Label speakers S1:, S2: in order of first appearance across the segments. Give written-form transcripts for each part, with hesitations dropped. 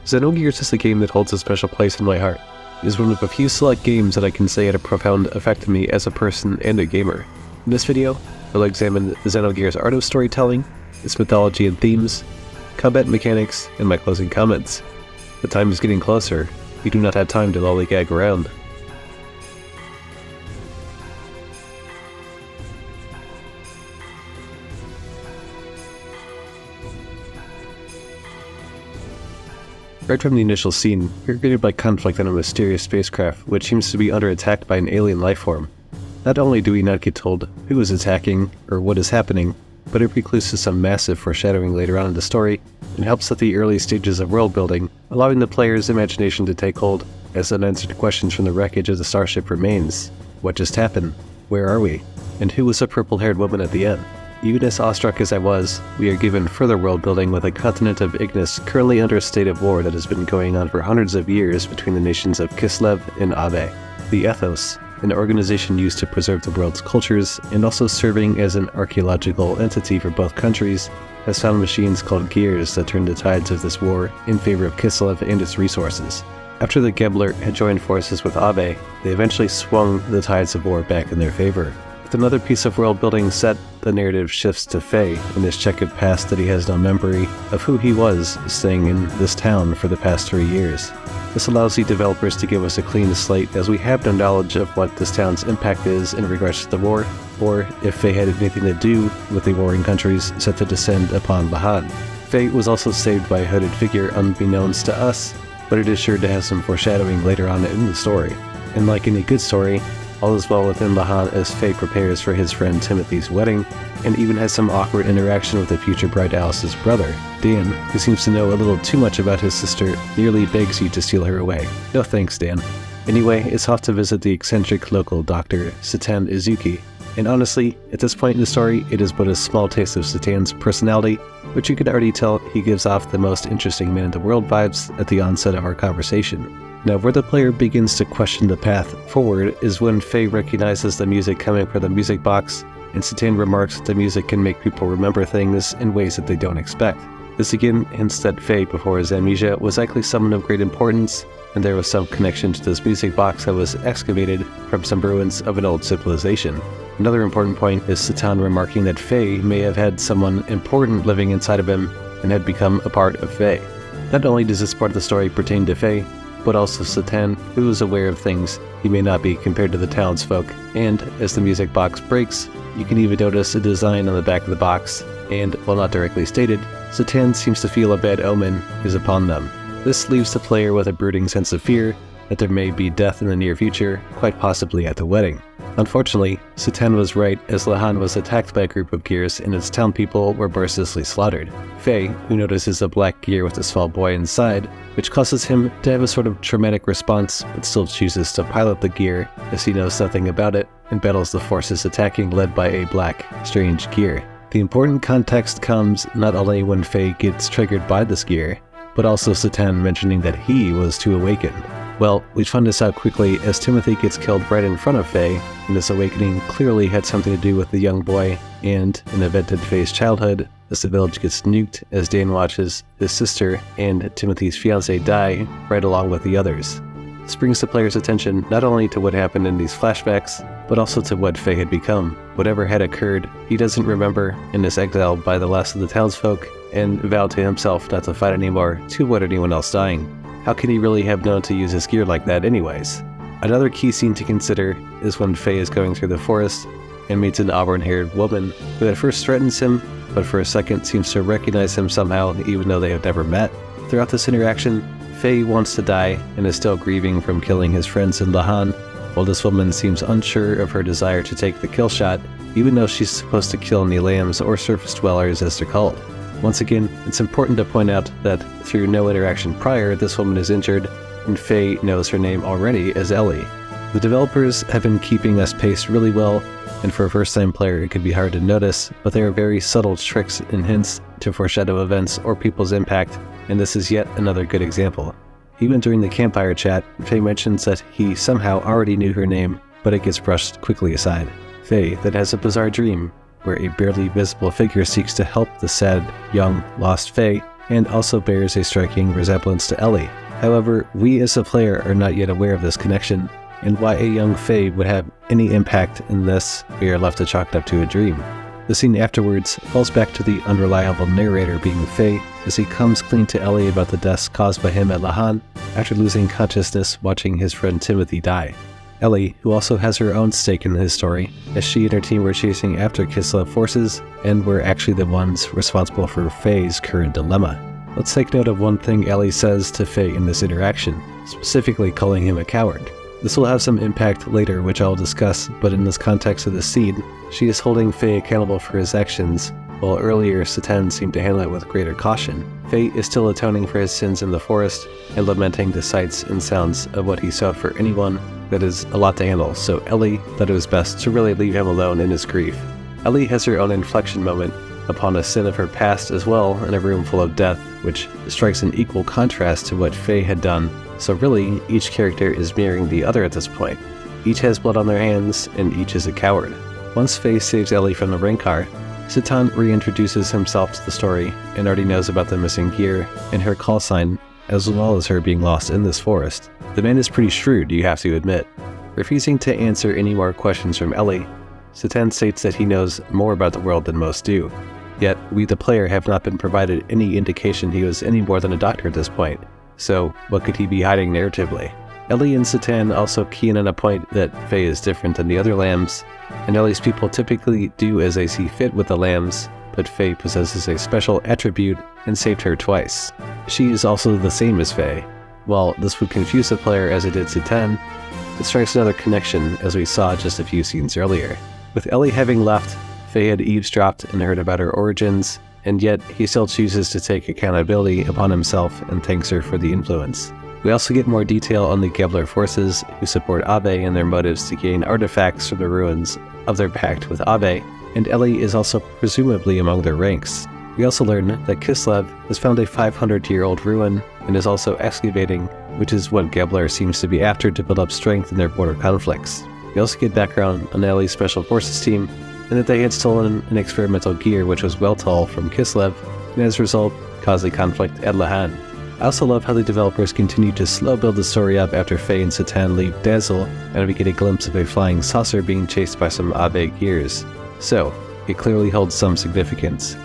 S1: Xenogears is a game that holds a special place in my heart. It is one of a few select games that I can say had a profound effect on me as a person and a gamer. In this video, I'll examine Xenogears' art of storytelling, its mythology and themes, combat mechanics, and my closing comments. The time is getting closer. We do not have time to lollygag around. Right from the initial scene, you're greeted by conflict on a mysterious spacecraft which seems to be under attack by an alien lifeform. Not only do we not get told who is attacking or what is happening, but it precludes some massive foreshadowing later on in the story and helps at the early stages of world building, allowing the player's imagination to take hold as unanswered questions from the wreckage of the starship remains. What just happened? Where are we? And who was the purple-haired woman at the end? Even as awestruck as I was, we are given further world building with a continent of Ignis currently under a state of war that has been going on for hundreds of years between the nations of Kislev and Aveh. The Ethos, an organization used to preserve the world's cultures and also serving as an archaeological entity for both countries, has found machines called gears that turn the tides of this war in favor of Kislev and its resources. After the Gambler had joined forces with Aveh, they eventually swung the tides of war back in their favor. With another piece of world building set, the narrative shifts to Faye in his checkered past that he has no memory of who he was staying in this town for the past 3 years. This allows the developers to give us a clean slate as we have no knowledge of what this town's impact is in regards to the war, or if Faye had anything to do with the warring countries set to descend upon Lahan. Faye was also saved by a hooded figure unbeknownst to us, but it is sure to have some foreshadowing later on in the story. And like any good story, all is well within Lahan as Faye prepares for his friend Timothy's wedding, and even has some awkward interaction with the future bride Alice's brother. Dan, who seems to know a little too much about his sister, nearly begs you to steal her away. No thanks, Dan. Anyway, it's off to visit the eccentric local doctor, Satan Izuki, and honestly, at this point in the story, it is but a small taste of Satan's personality, which you can already tell he gives off the most interesting man in the world vibes at the onset of our conversation. Now, where the player begins to question the path forward is when Faye recognizes the music coming from the music box, and Satan remarks that the music can make people remember things in ways that they don't expect. This again hints that Faye, before his amnesia, was likely someone of great importance, and there was some connection to this music box that was excavated from some ruins of an old civilization. Another important point is Satan remarking that Faye may have had someone important living inside of him and had become a part of Faye. Not only does this part of the story pertain to Faye, but also Satan, who is aware of things he may not be compared to the townsfolk, and as the music box breaks, you can even notice a design on the back of the box, and while not directly stated, Satan seems to feel a bad omen is upon them. This leaves the player with a brooding sense of fear that there may be death in the near future, quite possibly at the wedding. Unfortunately, Satan was right as Lahan was attacked by a group of gears and its town people were mercilessly slaughtered. Faye, who notices a black gear with a small boy inside, which causes him to have a sort of traumatic response, but still chooses to pilot the gear as he knows nothing about it and battles the forces attacking led by a black, strange gear. The important context comes not only when Faye gets triggered by this gear, but also Satan mentioning that he was to awaken. Well, we find this out quickly as Timothy gets killed right in front of Faye, and this awakening clearly had something to do with the young boy and an event in Faye's childhood, as the village gets nuked as Dan watches his sister and Timothy's fiancé die right along with the others. This brings the player's attention not only to what happened in these flashbacks, but also to what Faye had become. Whatever had occurred, he doesn't remember and is exiled by the last of the townsfolk and vowed to himself not to fight anymore to avoid anyone else dying. How can he really have known to use his gear like that anyways? Another key scene to consider is when Faye is going through the forest and meets an auburn-haired woman who at first threatens him, but for a second seems to recognize him somehow even though they have never met. Throughout this interaction, Faye wants to die and is still grieving from killing his friends in Lahan, while this woman seems unsure of her desire to take the kill shot, even though she's supposed to kill any lambs or surface dwellers as they're called. Once again, it's important to point out that through no interaction prior, this woman is injured, and Faye knows her name already as Ellie. The developers have been keeping us paced really well, and for a first-time player it could be hard to notice, but there are very subtle tricks and hints to foreshadow events or people's impact, and this is yet another good example. Even during the campfire chat, Faye mentions that he somehow already knew her name, but it gets brushed quickly aside. Faye then has a bizarre dream, where a barely visible figure seeks to help the sad, young, lost Faye, and also bears a striking resemblance to Ellie. However, we as a player are not yet aware of this connection, and why a young Fae would have any impact in this, we are left to chalk it up to a dream. The scene afterwards falls back to the unreliable narrator being Fae, as he comes clean to Ellie about the deaths caused by him at Lahan after losing consciousness watching his friend Timothy die. Ellie, who also has her own stake in his story, as she and her team were chasing after Kislev forces and were actually the ones responsible for Fae's current dilemma. Let's take note of one thing Ellie says to Fae in this interaction, specifically calling him a coward. This will have some impact later, which I'll discuss, but in this context of the scene, she is holding Fae accountable for his actions, while earlier Satan seemed to handle it with greater caution. Fae is still atoning for his sins in the forest, and lamenting the sights and sounds of what he sowed for anyone. That is a lot to handle, so Ellie thought it was best to really leave him alone in his grief. Ellie has her own inflection moment upon a sin of her past as well in a room full of death, which strikes an equal contrast to what Fae had done. So really, each character is mirroring the other at this point. Each has blood on their hands, and each is a coward. Once Fae saves Ellie from the Rankar, Satan reintroduces himself to the story and already knows about the missing gear and her call sign, as well as her being lost in this forest. The man is pretty shrewd, you have to admit. Refusing to answer any more questions from Ellie, Satan states that he knows more about the world than most do. Yet, we the player have not been provided any indication he was any more than a doctor at this point. So, what could he be hiding narratively? Ellie and Satan also key in on a point that Fae is different than the other lambs, and Ellie's people typically do as they see fit with the lambs, but Fae possesses a special attribute and saved her twice. She is also the same as Fae. While this would confuse the player as it did Satan, it strikes another connection as we saw just a few scenes earlier. With Ellie having left, Fae had eavesdropped and heard about her origins, and yet he still chooses to take accountability upon himself and thanks her for the influence. We also get more detail on the Gebler forces who support Aveh and their motives to gain artifacts from the ruins of their pact with Aveh, and Ellie is also presumably among their ranks. We also learn that Kislev has found a 500-year-old ruin and is also excavating, which is what Gebler seems to be after to build up strength in their border conflicts. We also get background on Ellie's special forces team, and that they had stolen an experimental gear which was Weltall from Kislev, and as a result, caused a conflict at Lahan. I also love how the developers continue to slow build the story up after Fae and Satan leave Dazzle, and we get a glimpse of a flying saucer being chased by some Aveh gears. So, it clearly holds some significance.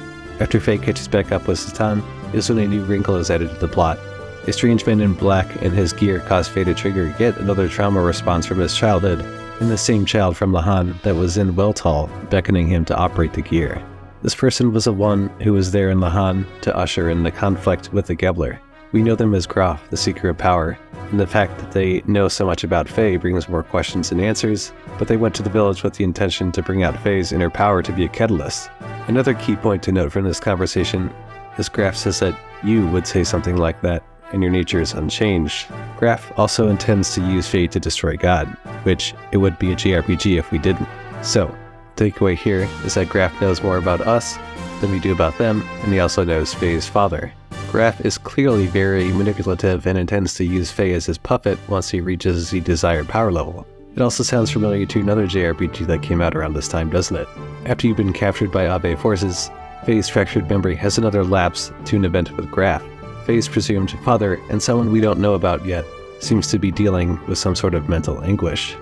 S1: After Fae catches back up with Satan, is when a new wrinkle is added to the plot. A strange man in black and his gear cause Fae to trigger yet another trauma response from his childhood, and the same child from Lahan that was in Weltall, beckoning him to operate the gear. This person was the one who was there in Lahan to usher in the conflict with the Gebler. We know them as Grahf, the Seeker of Power, and the fact that they know so much about Fae brings more questions than answers, but they went to the village with the intention to bring out Fae's inner power to be a catalyst. Another key point to note from this conversation is Grahf says that you would say something like that, and your nature is unchanged. Grahf also intends to use Fae to destroy God, which it would be a JRPG if we didn't. So, the takeaway here is that Grahf knows more about us than we do about them, and he also knows Fae's father. Grahf is clearly very manipulative and intends to use Fae as his puppet once he reaches the desired power level. It also sounds familiar to another JRPG that came out around this time, doesn't it? After you've been captured by Aveh forces, Fae's fractured memory has another lapse to an event with Grahf. Fae's presumed father, and someone we don't know about yet, seems to be dealing with some sort of mental anguish.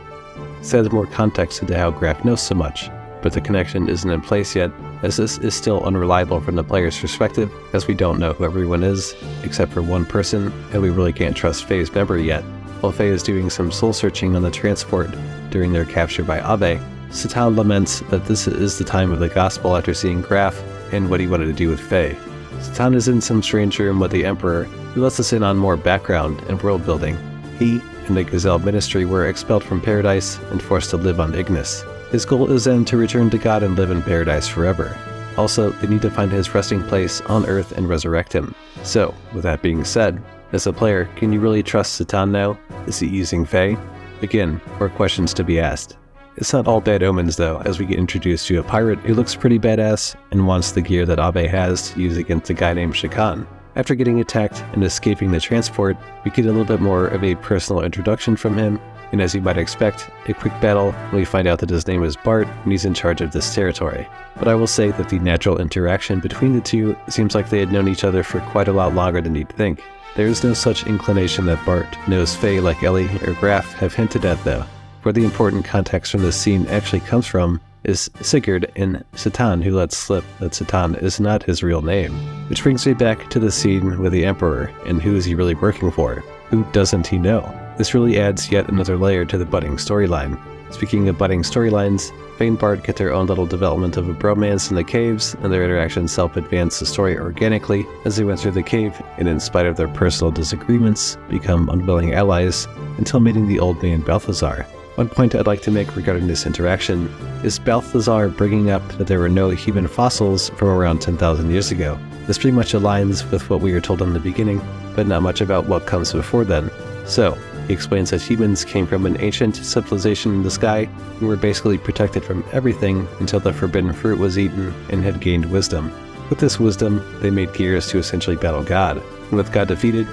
S1: This adds more context into how Grahf knows so much, but the connection isn't in place yet, as this is still unreliable from the player's perspective, as we don't know who everyone is, except for one person, and we really can't trust Fae's memory yet. While Fae is doing some soul-searching on the transport during their capture by Aveh, Satan laments that this is the time of the gospel after seeing Grahf and what he wanted to do with Fae. Satan is in some strange room with the Emperor, who lets us in on more background and world building. He and the Gazelle ministry were expelled from paradise and forced to live on Ignis. His goal is then to return to God and live in paradise forever. Also, they need to find his resting place on Earth and resurrect him. So, with that being said, as a player, can you really trust Satan now? Is he using Fae? Again, more questions to be asked. It's not all bad omens though, as we get introduced to a pirate who looks pretty badass and wants the gear that Aveh has to use against a guy named Shakan. After getting attacked and escaping the transport, we get a little bit more of a personal introduction from him, and as you might expect, a quick battle when we find out that his name is Bart and he's in charge of this territory. But I will say that the natural interaction between the two seems like they had known each other for quite a lot longer than you'd think. There is no such inclination that Bart knows Faye like Ellie or Grahf have hinted at though. Where the important context from this scene actually comes from is Sigurd and Satan, who lets slip that Satan is not his real name. Which brings me back to the scene with the Emperor, and who is he really working for? Who doesn't he know? This really adds yet another layer to the budding storyline. Speaking of budding storylines, Faye and Bart get their own little development of a bromance in the caves, and their interactions help advance the story organically as they went through the cave, and in spite of their personal disagreements, become unwilling allies until meeting the old man Balthazar. One point I'd like to make regarding this interaction is Balthazar bringing up that there were no human fossils from around 10,000 years ago. This pretty much aligns with what we were told in the beginning, but not much about what comes before then. So, he explains that humans came from an ancient civilization in the sky and were basically protected from everything until the forbidden fruit was eaten and had gained wisdom. With this wisdom, they made gears to essentially battle God. And with God defeated,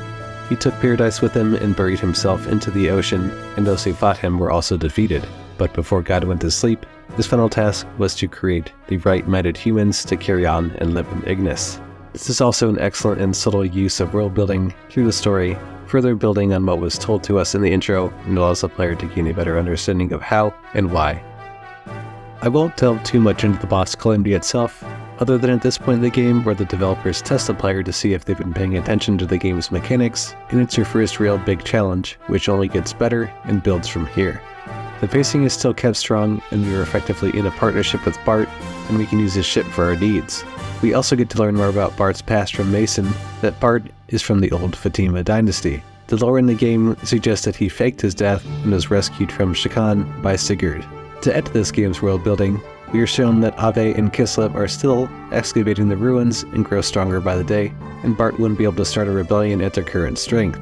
S1: he took paradise with him and buried himself into the ocean, and those who fought him were also defeated. But before God went to sleep, his final task was to create the right-minded humans to carry on and live in Ignis. This is also an excellent and subtle use of world building through the story, further building on what was told to us in the intro and allows the player to gain a better understanding of how and why. I won't delve too much into the boss calamity itself, other than at this point in the game where the developers test the player to see if they've been paying attention to the game's mechanics, and it's your first real big challenge, which only gets better and builds from here. The pacing is still kept strong, and we are effectively in a partnership with Bart, and we can use his ship for our needs. We also get to learn more about Bart's past from Mason, that Bart is from the old Fatima dynasty. The lore in the game suggests that he faked his death and was rescued from Shakan by Sigurd. To add to this game's world building, we are shown that Aveh and Kislev are still excavating the ruins and grow stronger by the day, and Bart wouldn't be able to start a rebellion at their current strength.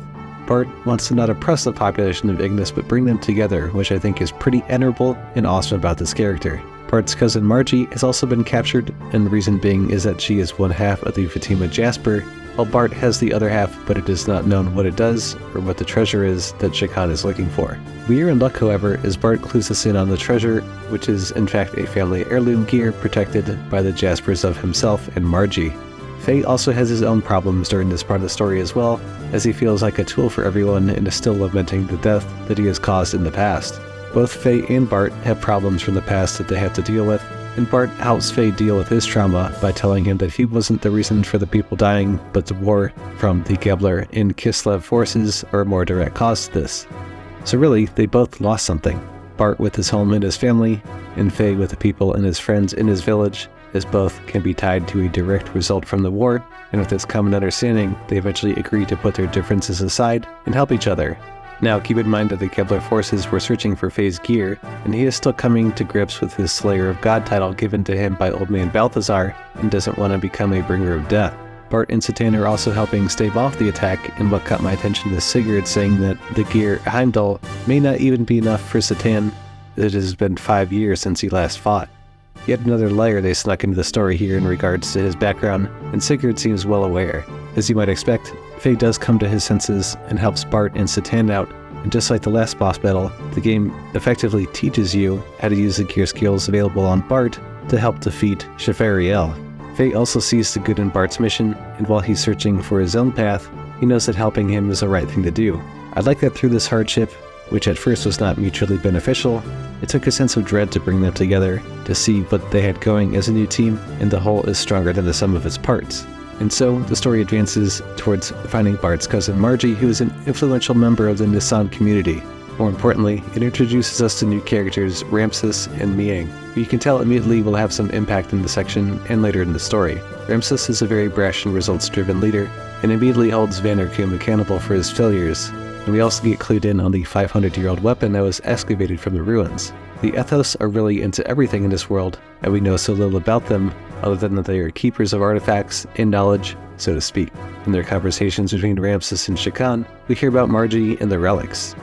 S1: Bart wants to not oppress the population of Ignis but bring them together, which I think is pretty admirable and awesome about this character. Bart's cousin Margie has also been captured, and the reason being is that she is one half of the Fatima Jasper, while Bart has the other half, but it is not known what it does or what the treasure is that Shakan is looking for. We are in luck, however, as Bart clues us in on the treasure, which is in fact a family heirloom gear protected by the Jaspers of himself and Margie. Faye also has his own problems during this part of the story as well, as he feels like a tool for everyone and is still lamenting the death that he has caused in the past. Both Faye and Bart have problems from the past that they have to deal with, and Bart helps Faye deal with his trauma by telling him that he wasn't the reason for the people dying, but the war from the Gebler and Kislev forces are a more direct cause to this. So really, they both lost something. Bart with his home and his family, and Faye with the people and his friends in his village, as both can be tied to a direct result from the war, and with this common understanding, they eventually agree to put their differences aside and help each other. Now, keep in mind that the Gebler forces were searching for Faye's gear, and he is still coming to grips with his Slayer of God title given to him by Old Man Balthazar, and doesn't want to become a bringer of death. Bart and Satan are also helping stave off the attack, and what caught my attention is Sigurd saying that the gear Heimdall may not even be enough for Satan, as it has been 5 years since he last fought. Yet another layer they snuck into the story here in regards to his background, and Sigurd seems well aware. As you might expect, Faye does come to his senses and helps Bart and Satan out, and just like the last boss battle, the game effectively teaches you how to use the gear skills available on Bart to help defeat Shefariel. Faye also sees the good in Bart's mission, and while he's searching for his own path, he knows that helping him is the right thing to do. I like that through this hardship, which at first was not mutually beneficial, it took a sense of dread to bring them together, to see what they had going as a new team, and the whole is stronger than the sum of its parts. And so, the story advances towards finding Bart's cousin Margie, who is an influential member of the Nisan community. More importantly, it introduces us to new characters, Ramses and Miang, who you can tell immediately will have some impact in the section and later in the story. Ramses is a very brash and results-driven leader, and immediately holds Vanderkoom accountable for his failures. And we also get clued in on the 500-year-old weapon that was excavated from the ruins. The Ethos are really into everything in this world, and we know so little about them, other than that they are keepers of artifacts and knowledge, so to speak. In their conversations between Ramses and Shakan, we hear about Margie and the relics.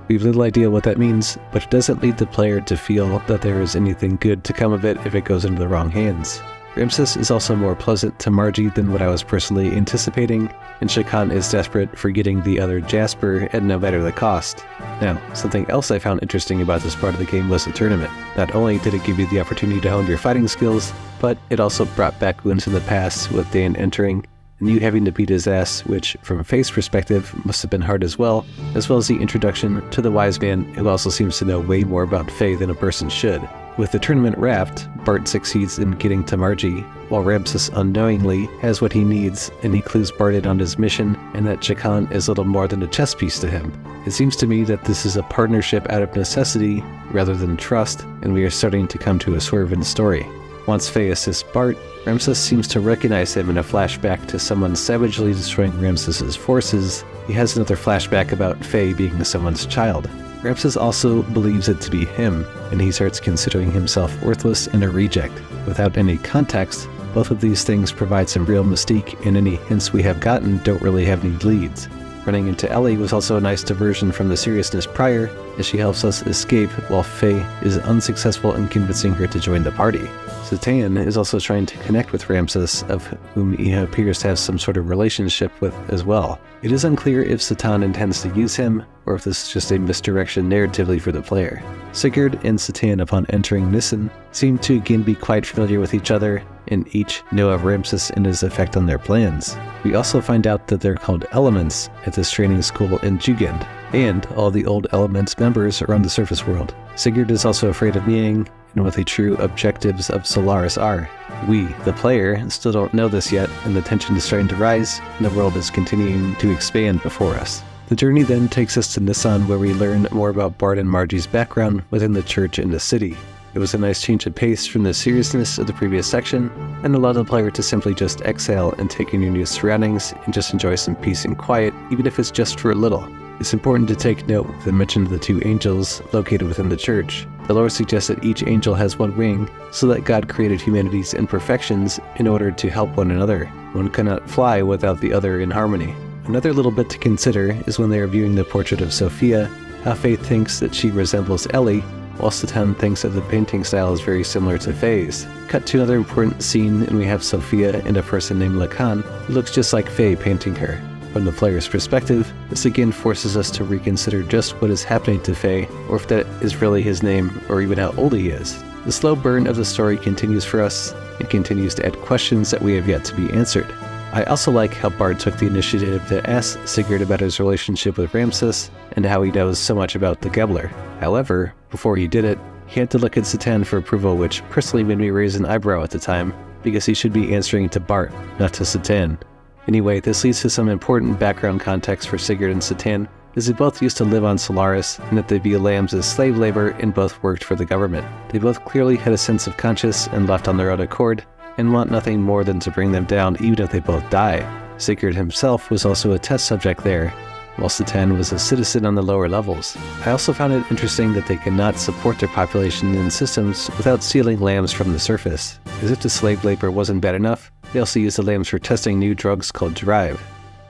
S1: We have little idea what that means, but it doesn't lead the player to feel that there is anything good to come of it if it goes into the wrong hands. Ramses is also more pleasant to Margie than what I was personally anticipating, and Shakan is desperate for getting the other Jasper at no matter the cost. Now, something else I found interesting about this part of the game was the tournament. Not only did it give you the opportunity to hone your fighting skills, but it also brought back wounds in the past with Dan entering, and you having to beat his ass, which, from Faye's perspective, must have been hard as well as the introduction to the wise man who also seems to know way more about Faye than a person should. With the tournament wrapped, Bart succeeds in getting to Margie, while Ramses unknowingly has what he needs, and he clues Bart in on his mission, and that Shakan is little more than a chess piece to him. It seems to me that this is a partnership out of necessity rather than trust, and we are starting to come to a swerve in the story. Once Faye assists Bart, Ramses seems to recognize him in a flashback to someone savagely destroying Ramses' forces. He has another flashback about Faye being someone's child. Ramses also believes it to be him, and he starts considering himself worthless and a reject. Without any context, both of these things provide some real mystique, and any hints we have gotten don't really have any leads. Running into Ellie was also a nice diversion from the seriousness prior, as she helps us escape while Faye is unsuccessful in convincing her to join the party. Satan is also trying to connect with Ramses, of whom he appears to have some sort of relationship with as well. It is unclear if Satan intends to use him, or if this is just a misdirection narratively for the player. Sigurd and Satan, upon entering Nisan, seem to again be quite familiar with each other, and each know of Ramses and his effect on their plans. We also find out that they're called Elements at this training school in Jungian, and all the old Elements members are on the surface world. Sigurd is also afraid of Niang, and what the true objectives of Solaris are. We, the player, still don't know this yet, and the tension is starting to rise, and the world is continuing to expand before us. The journey then takes us to Nisan, where we learn more about Bart and Margie's background within the church and the city. It was a nice change of pace from the seriousness of the previous section, and allowed the player to simply just exhale and take in your new surroundings and just enjoy some peace and quiet, even if it's just for a little. It's important to take note with the mention of the two angels located within the church. The lore suggests that each angel has one wing, so that God created humanity's imperfections in order to help one another. One cannot fly without the other in harmony. Another little bit to consider is when they are viewing the portrait of Sophia, how Faith thinks that she resembles Ellie, while Satan thinks that the painting style is very similar to Faye's. Cut to another important scene, and we have Sophia and a person named Lahan, who looks just like Faye painting her. From the player's perspective, this again forces us to reconsider just what is happening to Faye, or if that is really his name, or even how old he is. The slow burn of the story continues for us, and continues to add questions that we have yet to be answered. I also like how Bart took the initiative to ask Sigurd about his relationship with Ramses, and how he knows so much about the Gebler. However, before he did it, he had to look at Satan for approval, which personally made me raise an eyebrow at the time, because he should be answering to Bart, not to Satan. Anyway, this leads to some important background context for Sigurd and Satan, as they both used to live on Solaris, and that they view lambs as slave labor and both worked for the government. They both clearly had a sense of conscience and left on their own accord, and want nothing more than to bring them down even if they both die. Sigurd himself was also a test subject there, while Satan was a citizen on the lower levels. I also found it interesting that they cannot support their population and systems without stealing lambs from the surface. As if the slave labor wasn't bad enough, they also use the lambs for testing new drugs called Drive.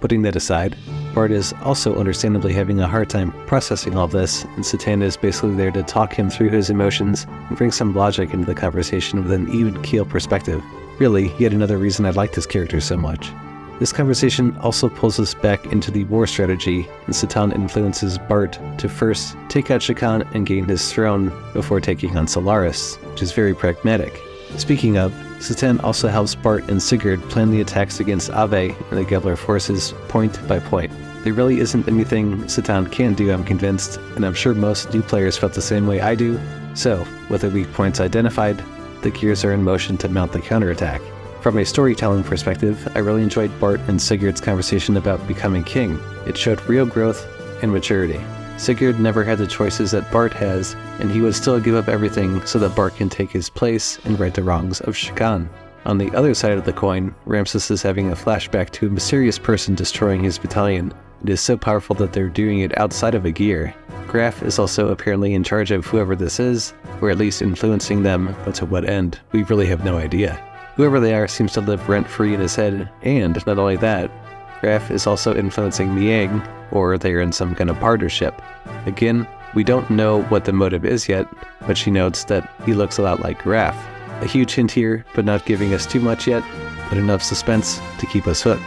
S1: Putting that aside, Bart is also understandably having a hard time processing all this, and Satan is basically there to talk him through his emotions and bring some logic into the conversation with an even-keel perspective. Really, yet another reason I like this character so much. This conversation also pulls us back into the war strategy, and Satan influences Bart to first take out Shakan and gain his throne before taking on Solaris, which is very pragmatic. Speaking of, Satan also helps Bart and Sigurd plan the attacks against Aveh and the Gebler forces point by point. There really isn't anything Satan can do, I'm convinced, and I'm sure most new players felt the same way I do. So, with the weak points identified, the gears are in motion to mount the counterattack. From a storytelling perspective, I really enjoyed Bart and Sigurd's conversation about becoming king. It showed real growth and maturity. Sigurd never had the choices that Bart has, and he would still give up everything so that Bart can take his place and right the wrongs of Shakan. On the other side of the coin, Ramses is having a flashback to a mysterious person destroying his battalion. It is so powerful that they're doing it outside of a gear. Grahf is also apparently in charge of whoever this is, or at least influencing them, but to what end? We really have no idea. Whoever they are seems to live rent-free in his head, and not only that, Grahf is also influencing Niang, or they are in some kind of partnership. Again, we don't know what the motive is yet, but she notes that he looks a lot like Grahf. A huge hint here, but not giving us too much yet, but enough suspense to keep us hooked.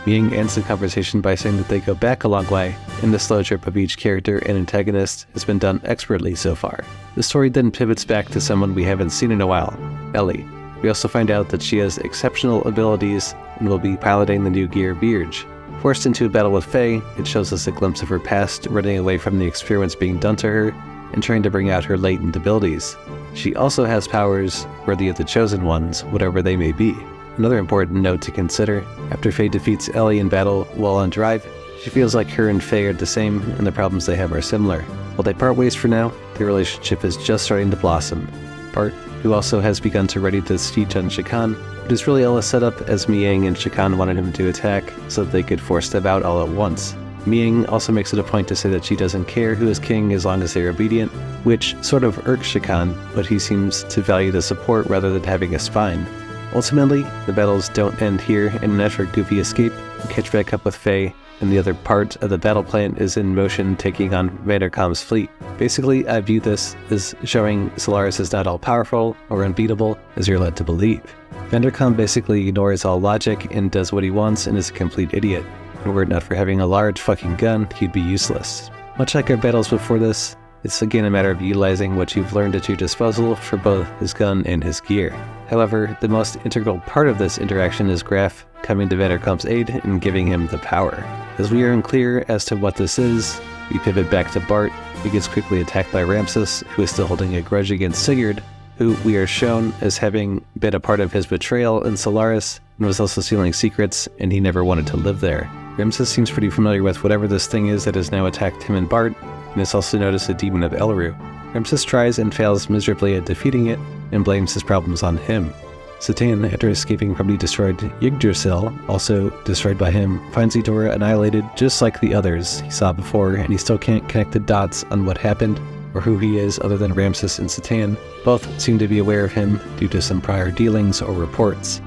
S1: Ming ends the conversation by saying that they go back a long way, and the slow trip of each character and antagonist has been done expertly so far. The story then pivots back to someone we haven't seen in a while, Ellie. We also find out that she has exceptional abilities and will be piloting the new gear Visage. Forced into a battle with Faye, it shows us a glimpse of her past, running away from the experiments being done to her, and trying to bring out her latent abilities. She also has powers worthy of the Chosen Ones, whatever they may be. Another important note to consider, after Faye defeats Ellie in battle while on Drive, she feels like her and Faye are the same and the problems they have are similar. While they part ways for now, their relationship is just starting to blossom. Bart, who also has begun to ready the siege on Shakan, it is really all a setup as Miang and Shakan wanted him to attack so that they could force them out all at once. Miang also makes it a point to say that she doesn't care who is king as long as they're obedient, which sort of irks Shakan, but he seems to value the support rather than having a spine. Ultimately, the battles don't end here, and after Goofy escape, we catch back up with Faye, and the other part of the battle plan is in motion taking on Vanderkamp's fleet. Basically, I view this as showing Solaris is not all powerful or unbeatable as you're led to believe. Vanderkamp basically ignores all logic and does what he wants and is a complete idiot. And were it not for having a large fucking gun, he'd be useless. Much like our battles before this, it's again a matter of utilizing what you've learned at your disposal for both his gun and his gear. However, the most integral part of this interaction is Grahf coming to Vanderkamp's aid and giving him the power. As we are unclear as to what this is, we pivot back to Bart, who gets quickly attacked by Ramses, who is still holding a grudge against Sigurd, who we are shown as having been a part of his betrayal in Solaris and was also stealing secrets, and he never wanted to live there. Ramses seems pretty familiar with whatever this thing is that has now attacked him and Bart, and has also noticed a demon of Elru. Ramses tries and fails miserably at defeating it, and blames his problems on him. Satan, after escaping from the destroyed Yggdrasil, also destroyed by him, finds Eudora annihilated just like the others he saw before, and he still can't connect the dots on what happened, or who he is other than Ramses and Satan. Both seem to be aware of him due to some prior dealings or reports.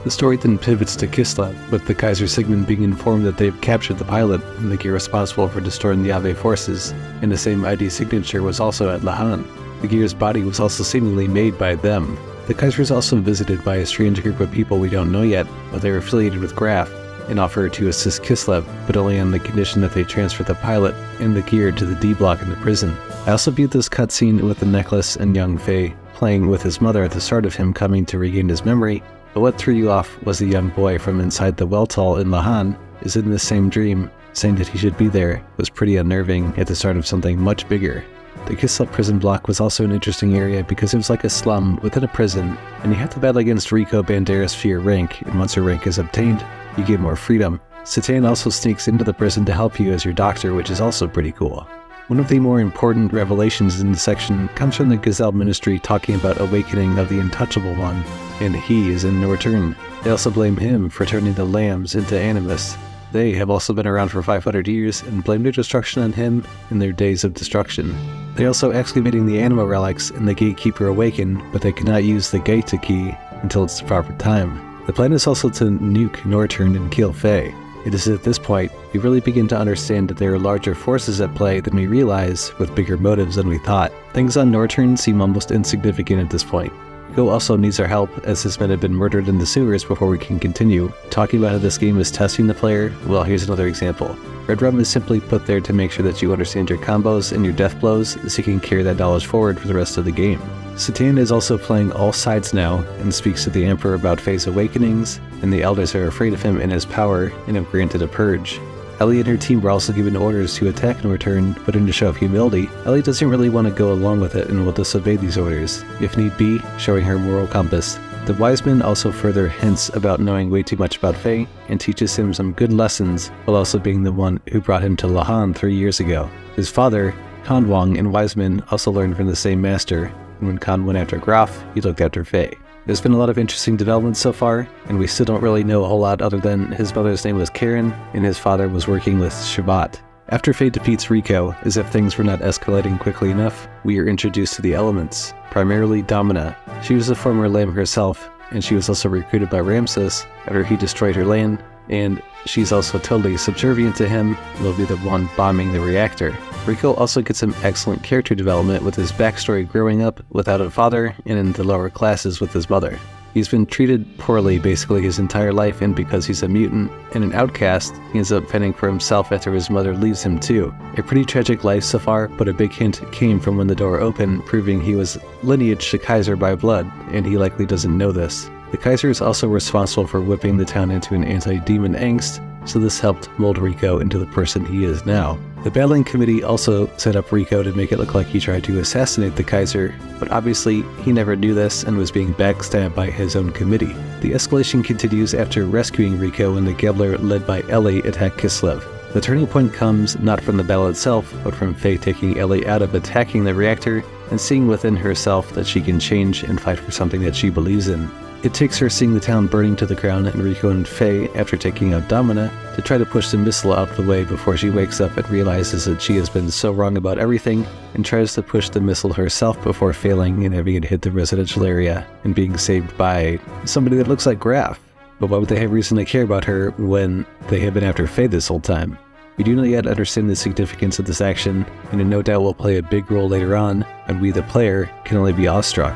S1: The story then pivots to Kislev, with the Kaiser Sigmund being informed that they've captured the pilot and the gear responsible for destroying the Aveh forces, and the same ID signature was also at Lahan. The gear's body was also seemingly made by them. The Kaiser is also visited by a strange group of people we don't know yet, but they are affiliated with Grahf, and offer to assist Kislev, but only on the condition that they transfer the pilot and the gear to the D block in the prison. I also viewed this cutscene with the necklace and young Faye playing with his mother at the start of him coming to regain his memory, but what threw you off was the young boy from inside the Weltall in Lahan is in the same dream, saying that he should be there was pretty unnerving at the start of something much bigger. The Kislev prison block was also an interesting area because it was like a slum within a prison, and you have to battle against Rico Banderas for your rank, and once your rank is obtained, you get more freedom. Satan also sneaks into the prison to help you as your doctor, which is also pretty cool. One of the more important revelations in the section comes from the Gazelle Ministry talking about awakening of the Untouchable One, and he is in no return. They also blame him for turning the lambs into animus. They have also been around for 500 years and blame their destruction on him in their days of destruction. They're also excavating the Anima relics and the Gatekeeper awakened, but they cannot use the Gaeta key until it's the proper time. The plan is also to nuke Norturn and kill Faye. It is at this point we really begin to understand that there are larger forces at play than we realize, with bigger motives than we thought. Things on Norturn seem almost insignificant at this point. Rico also needs our help, as his men have been murdered in the sewers before we can continue. Talking about how this game is testing the player, well, here's another example. Red Rum is simply put there to make sure that you understand your combos and your death blows, so you can carry that knowledge forward for the rest of the game. Satan is also playing all sides now, and speaks to the Emperor about Faye's awakenings, and the Elders are afraid of him and his power, and have granted a purge. Ellie and her team were also given orders to attack in return, but in a show of humility, Ellie doesn't really want to go along with it and will disobey these orders, if need be, showing her moral compass. The Wiseman also further hints about knowing way too much about Faye, and teaches him some good lessons, while also being the one who brought him to Lahan 3 years ago. His father, Khanwang, and Wiseman also learned from the same master, and when Khan went after Grahf, he looked after Faye. There's been a lot of interesting developments so far, and we still don't really know a whole lot other than his mother's name was Karen, and his father was working with Shevat. After Faye defeats Rico, as if things were not escalating quickly enough, we are introduced to the elements, primarily Domina. She was a former lamb herself, and she was also recruited by Ramses after he destroyed her land, and she's also totally subservient to him and will be the one bombing the reactor. Riko also gets some excellent character development with his backstory growing up without a father and in the lower classes with his mother. He's been treated poorly basically his entire life, and because he's a mutant and an outcast, he ends up fending for himself after his mother leaves him too. A pretty tragic life so far, but a big hint came from when the door opened, proving he was lineaged to Kaiser by blood, and he likely doesn't know this. The Kaiser is also responsible for whipping the town into an anti-demon angst, so this helped mold Riko into the person he is now. The battling committee also set up Riko to make it look like he tried to assassinate the Kaiser, but obviously he never knew this and was being backstabbed by his own committee. The escalation continues after rescuing Riko when the Gambler led by Ellie attack Kislev. The turning point comes not from the battle itself, but from Faye taking Ellie out of attacking the reactor and seeing within herself that she can change and fight for something that she believes in. It takes her seeing the town burning to the ground and Riko and Faye, after taking out Domina, to try to push the missile out of the way before she wakes up and realizes that she has been so wrong about everything, and tries to push the missile herself before failing and having it hit the residential area and being saved by somebody that looks like Grahf. But why would they have reason to care about her when they have been after Faye this whole time? We do not yet understand the significance of this action, and it no doubt will play a big role later on, and we the player can only be awestruck.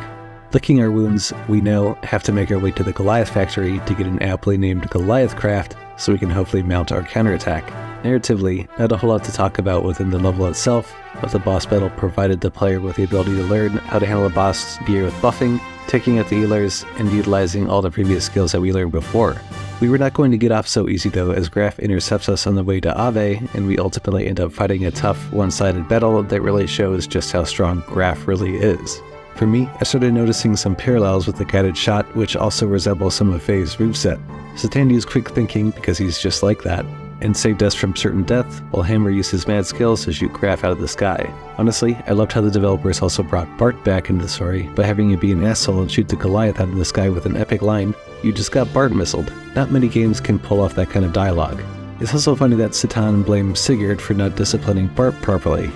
S1: Licking our wounds, we now have to make our way to the Goliath factory to get an aptly named Goliath craft so we can hopefully mount our counterattack. Narratively, not a whole lot to talk about within the level itself, but the boss battle provided the player with the ability to learn how to handle a boss gear with buffing, taking out the healers, and utilizing all the previous skills that we learned before. We were not going to get off so easy though, as Grahf intercepts us on the way to Aveh, and we ultimately end up fighting a tough, one-sided battle that really shows just how strong Grahf really is. For me, I started noticing some parallels with the guided shot, which also resembles some of Faye's moveset. Satan used quick thinking because he's just like that, and saved us from certain death, while Hammer used his mad skills to shoot Grahf out of the sky. Honestly, I loved how the developers also brought Bart back into the story by having him be an asshole and shoot the Goliath out of the sky with an epic line, "You just got Bart missiled." Not many games can pull off that kind of dialogue. It's also funny that Satan blames Sigurd for not disciplining Bart properly,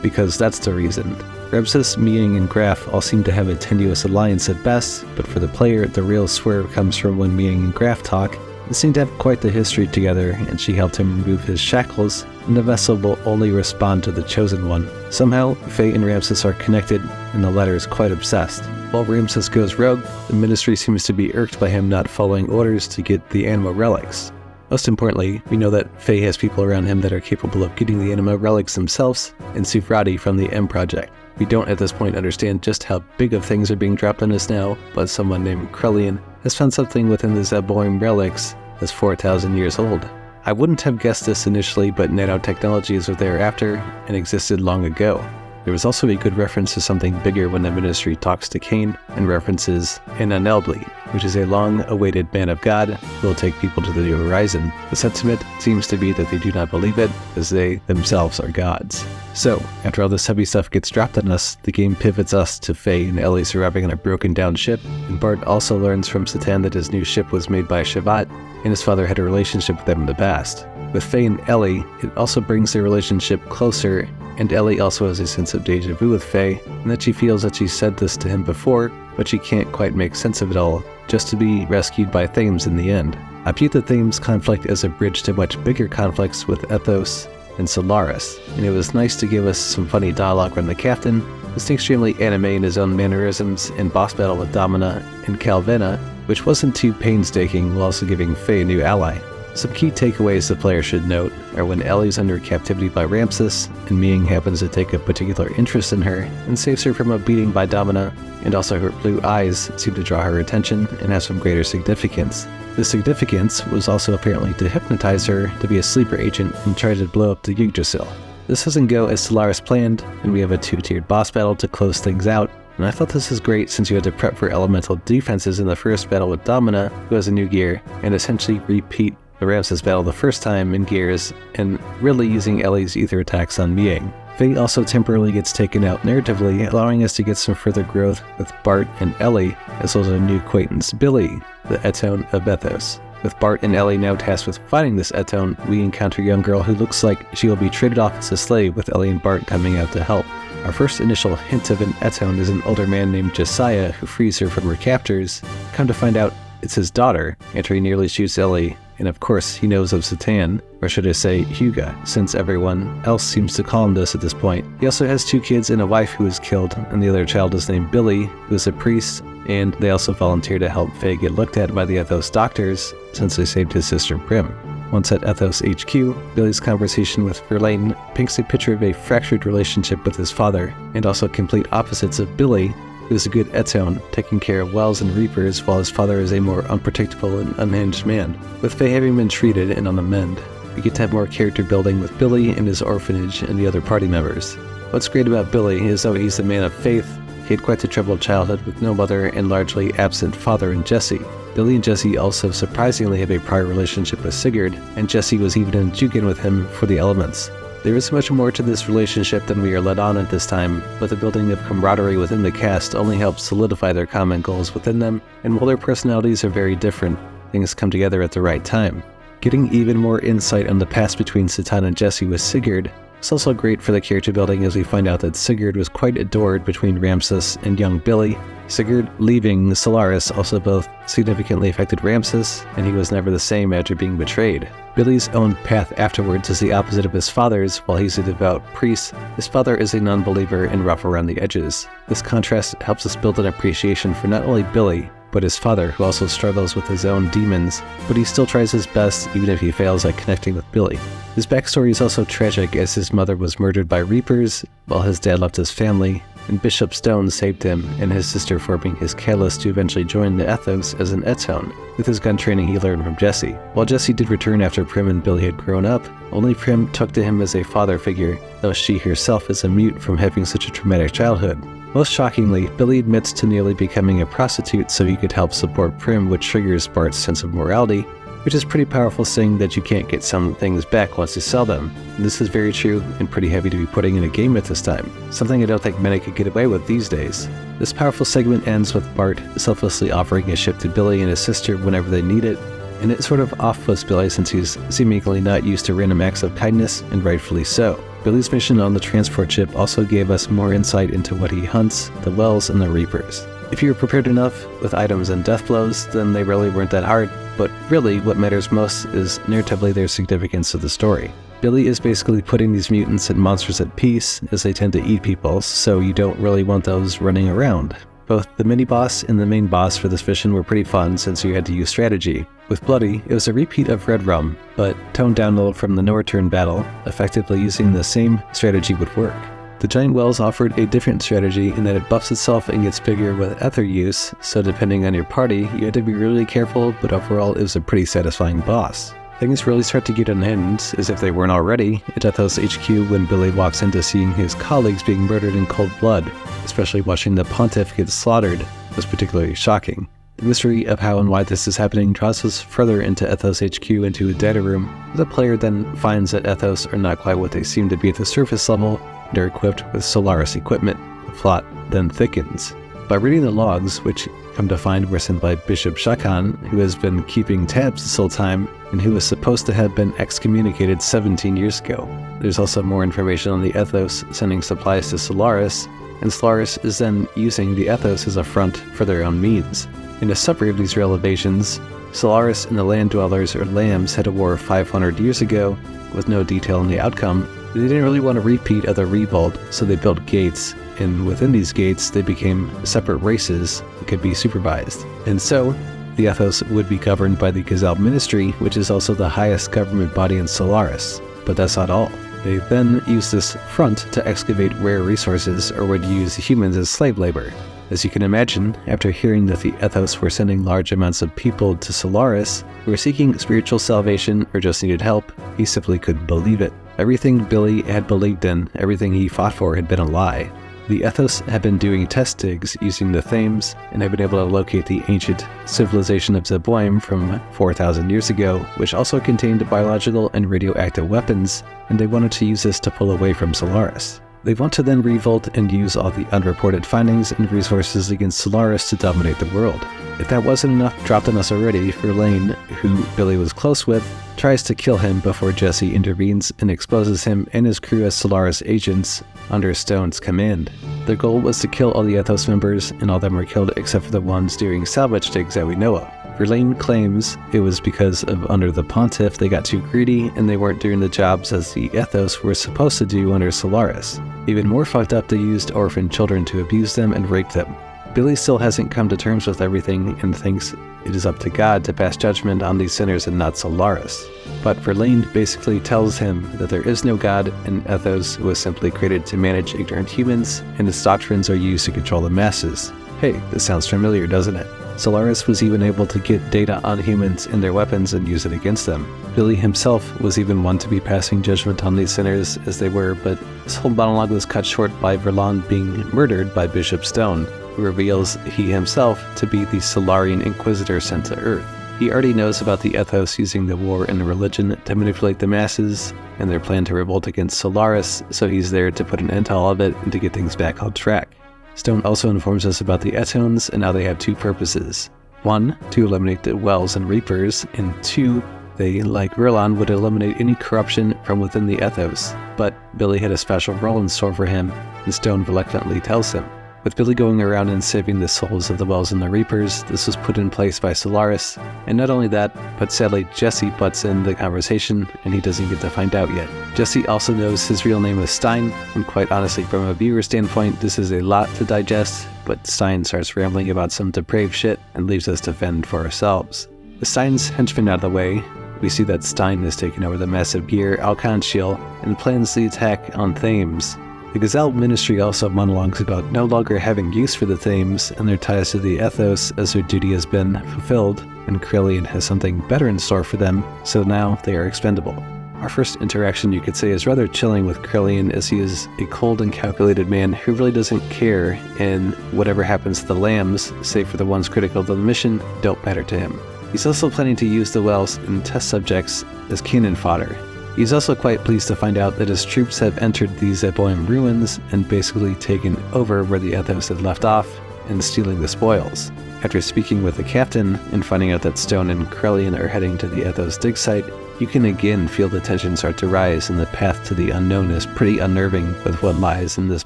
S1: because that's the reason. Ramses, Miang, and Grahf all seem to have a tenuous alliance at best, but for the player, the real swerve comes from when Miang and Grahf talk. They seem to have quite the history together, and she helped him remove his shackles, and the vessel will only respond to the chosen one. Somehow, Faye and Ramses are connected, and the latter is quite obsessed. While Ramses goes rogue, the Ministry seems to be irked by him not following orders to get the Anima relics. Most importantly, we know that Faye has people around him that are capable of getting the Anima relics themselves, and Sufrati from the M Project. We don't at this point understand just how big of things are being dropped on us now, but someone named Krellian has found something within the Zeboim relics that's 4,000 years old. I wouldn't have guessed this initially, but nanotechnologies are thereafter and existed long ago. There was also a good reference to something bigger when the Ministry talks to Cain and references an Anelbli, which is a long-awaited man of God who will take people to the new horizon. The sentiment seems to be that they do not believe it, as they themselves are gods. So, after all this heavy stuff gets dropped on us, the game pivots us to Faye and Ellie surviving on a broken-down ship, and Bart also learns from Satan that his new ship was made by Shevat, and his father had a relationship with them in the past. With Faye and Ellie, it also brings their relationship closer, and Ellie also has a sense of deja vu with Faye, and that she feels that she said this to him before, but she can't quite make sense of it all, just to be rescued by Thames in the end. I view the Thames conflict as a bridge to much bigger conflicts with Ethos and Solaris, and it was nice to give us some funny dialogue from the captain, who's extremely anime in his own mannerisms, and boss battle with Domina and Calvena, which wasn't too painstaking while also giving Faye a new ally. Some key takeaways the player should note are when Ellie's under captivity by Ramses, and Miang happens to take a particular interest in her and saves her from a beating by Domina, and also her blue eyes seem to draw her attention and have some greater significance. The significance was also apparently to hypnotize her to be a sleeper agent and try to blow up the Yggdrasil. This doesn't go as Solaris planned, and we have a two-tiered boss battle to close things out, and I thought this is great since you had to prep for elemental defenses in the first battle with Domina, who has a new gear, and essentially repeat the Ramses battle the first time in gears, and really using Ellie's ether attacks on Miang. Faye also temporarily gets taken out narratively, allowing us to get some further growth with Bart and Ellie, as well as a new acquaintance, Billy, the Etone of Ethos. With Bart and Ellie now tasked with fighting this Etone, we encounter a young girl who looks like she will be traded off as a slave, with Ellie and Bart coming out to help. Our first initial hint of an Etone is an older man named Josiah who frees her from her captors. Come to find out, it's his daughter, after he nearly shoots Ellie and of course he knows of Satan, or should I say Huga, since everyone else seems to call him this at this point. He also has 2 kids and a wife who was killed, and the other child is named Billy, who is a priest, and they also volunteer to help Faye get looked at by the Ethos doctors since they saved his sister Prim. Once at Ethos HQ, Billy's conversation with Verlaine paints a picture of a fractured relationship with his father, and also complete opposites of Billy, who is a good Etzone, taking care of wells and reapers, while his father is a more unpredictable and unhinged man. With Faye having been treated and on the mend, we get to have more character building with Billy and his orphanage and the other party members. What's great about Billy is though he's a man of faith, he had quite a troubled childhood with no mother and largely absent father in Jesse. Billy and Jesse also surprisingly have a prior relationship with Sigurd, and Jesse was even in Jungian with him for the elements. There is much more to this relationship than we are led on at this time, but the building of camaraderie within the cast only helps solidify their common goals within them, and while their personalities are very different, things come together at the right time. Getting even more insight on the past between Satan and Jesse with Sigurd is also great for the character building, as we find out that Sigurd was quite adored between Ramses and young Billy. Sigurd leaving Solaris also both significantly affected Ramses, and he was never the same after being betrayed. Billy's own path afterwards is the opposite of his father's. While he's a devout priest, his father is a non-believer and rough around the edges. This contrast helps us build an appreciation for not only Billy, but his father, who also struggles with his own demons, but he still tries his best even if he fails at connecting with Billy. His backstory is also tragic, as his mother was murdered by Reapers, while his dad left his family, and Bishop Stone saved him and his sister, forming his catalyst to eventually join the Ethos as an Etzone, with his gun training he learned from Jesse. While Jesse did return after Prim and Billy had grown up, only Prim took to him as a father figure, though she herself is a mute from having such a traumatic childhood. Most shockingly, Billy admits to nearly becoming a prostitute so he could help support Prim, which triggers Bart's sense of morality, which is pretty powerful, saying that you can't get some things back once you sell them. And this is very true and pretty heavy to be putting in a game at this time, something I don't think many could get away with these days. This powerful segment ends with Bart selflessly offering a ship to Billy and his sister whenever they need it, and it sort of off-puts Billy since he's seemingly not used to random acts of kindness, and rightfully so. Billy's mission on the transport ship also gave us more insight into what he hunts, the Wells, and the Reapers. If you were prepared enough with items and deathblows, then they really weren't that hard, but really what matters most is narratively their significance to the story. Billy is basically putting these mutants and monsters at peace, as they tend to eat people, so you don't really want those running around. Both the mini-boss and the main boss for this mission were pretty fun since you had to use strategy. With Bloody, it was a repeat of Red Rum, but toned down a little from the Norturn battle, effectively using the same strategy would work. The Giant Wells offered a different strategy in that it buffs itself and gets bigger with ether use, so depending on your party, you had to be really careful, but overall it was a pretty satisfying boss. Things really start to get unhinged, as if they weren't already, at Ethos HQ when Billy walks into seeing his colleagues being murdered in cold blood. Especially watching the Pontiff get slaughtered was particularly shocking. The mystery of how and why this is happening draws us further into Ethos HQ into a data room, where the player then finds that Ethos are not quite what they seem to be at the surface level, and are equipped with Solaris equipment. The plot then thickens. By reading the logs, which come to find were sent by Bishop Shakan, who has been keeping tabs this whole time, and who was supposed to have been excommunicated 17 years ago. There's also more information on the Ethos sending supplies to Solaris, and Solaris is then using the Ethos as a front for their own means. In a summary of these real invasions, Solaris and the Land Dwellers, or Lambs, had a war 500 years ago, with no detail on the outcome. They didn't really want a repeat of the revolt, so they built gates, and within these gates they became separate races that could be supervised. And so, the Ethos would be governed by the Gazelle Ministry, which is also the highest government body in Solaris. But that's not all. They then used this front to excavate rare resources, or would use humans as slave labor. As you can imagine, after hearing that the Ethos were sending large amounts of people to Solaris who were seeking spiritual salvation or just needed help, he simply couldn't believe it. Everything Billy had believed in, everything he fought for, had been a lie. The Ethos had been doing test digs using the Thames, and had been able to locate the ancient civilization of Zeboim from 4,000 years ago, which also contained biological and radioactive weapons, and they wanted to use this to pull away from Solaris. They want to then revolt and use all the unreported findings and resources against Solaris to dominate the world. If that wasn't enough dropped on us already, Verlaine, who Billy was close with, tries to kill him before Jesse intervenes and exposes him and his crew as Solaris agents under Stone's command. Their goal was to kill all the Ethos members, and all of them were killed except for the ones doing salvage digs that we know of. Verlaine claims it was because of under the Pontiff they got too greedy and they weren't doing the jobs as the Ethos were supposed to do under Solaris. Even more fucked up, they used orphan children to abuse them and rape them. Billy still hasn't come to terms with everything and thinks it is up to God to pass judgment on these sinners and not Solaris. But Verlaine basically tells him that there is no God and Ethos was simply created to manage ignorant humans and its doctrines are used to control the masses. Hey, this sounds familiar, doesn't it? Solaris was even able to get data on humans and their weapons and use it against them. Billy himself was even one to be passing judgment on these sinners as they were, but this whole monologue was cut short by Verlaine being murdered by Bishop Stone, who reveals he himself to be the Solarian Inquisitor sent to Earth. He already knows about the Ethos using the war and the religion to manipulate the masses and their plan to revolt against Solaris, so he's there to put an end to all of it and to get things back on track. Stone also informs us about the Etones and how they have two purposes. 1, to eliminate the Wells and Reapers, and 2, they, like Verlaine, would eliminate any corruption from within the Ethos. But Billy had a special role in store for him, and Stone reluctantly tells him. With Billy going around and saving the souls of the Wells and the Reapers, this was put in place by Solaris, and not only that, but sadly Jesse butts in the conversation and he doesn't get to find out yet. Jesse also knows his real name is Stein, and quite honestly from a viewer standpoint this is a lot to digest, but Stein starts rambling about some depraved shit and leaves us to fend for ourselves. With Stein's henchmen out of the way, we see that Stein is taking over the massive gear Alconchiel and plans the attack on Thames. The Gazelle Ministry also monologues about no longer having use for the Thames and their ties to the Ethos as their duty has been fulfilled, and Krelian has something better in store for them, so now they are expendable. Our first interaction, you could say, is rather chilling with Krelian, as he is a cold and calculated man who really doesn't care, and whatever happens to the lambs, save for the ones critical to the mission, don't matter to him. He's also planning to use the Wells and test subjects as cannon fodder. He's also quite pleased to find out that his troops have entered the Zeboim ruins and basically taken over where the Ethos had left off and stealing the spoils. After speaking with the captain and finding out that Stone and Krelian are heading to the Ethos dig site, you can again feel the tension start to rise, and the path to the unknown is pretty unnerving with what lies in this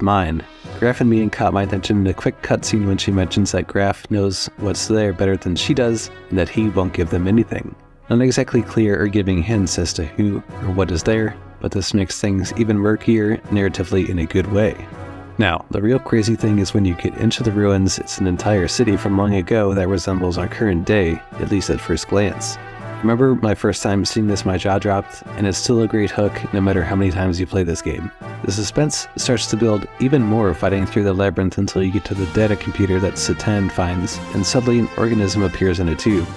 S1: mine. Grahf and me caught my attention in a quick cutscene when she mentions that Grahf knows what's there better than she does and that he won't give them anything. Not exactly clear or giving hints as to who or what is there, but this makes things even murkier narratively in a good way. Now, the real crazy thing is when you get into the ruins, it's an entire city from long ago that resembles our current day, at least at first glance. I remember my first time seeing this, my jaw dropped, and it's still a great hook no matter how many times you play this game. The suspense starts to build even more fighting through the labyrinth until you get to the data computer that Satan finds, and suddenly an organism appears in a tube.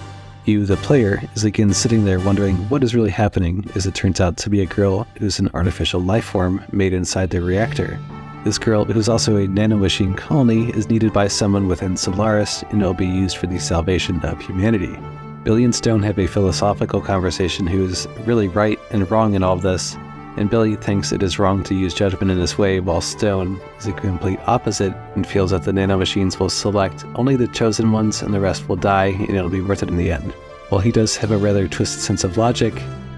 S1: You, the player, is again sitting there wondering what is really happening, as it turns out to be a girl who's an artificial life form made inside the reactor. This girl, who's also a nanomachine colony, is needed by someone within Solaris and will be used for the salvation of humanity. Billy and Stone have a philosophical conversation who is really right and wrong in all of this, and Billy thinks it is wrong to use judgment in this way, while Stone is a complete opposite and feels that the nanomachines will select only the chosen ones and the rest will die and it'll be worth it in the end. While he does have a rather twisted sense of logic,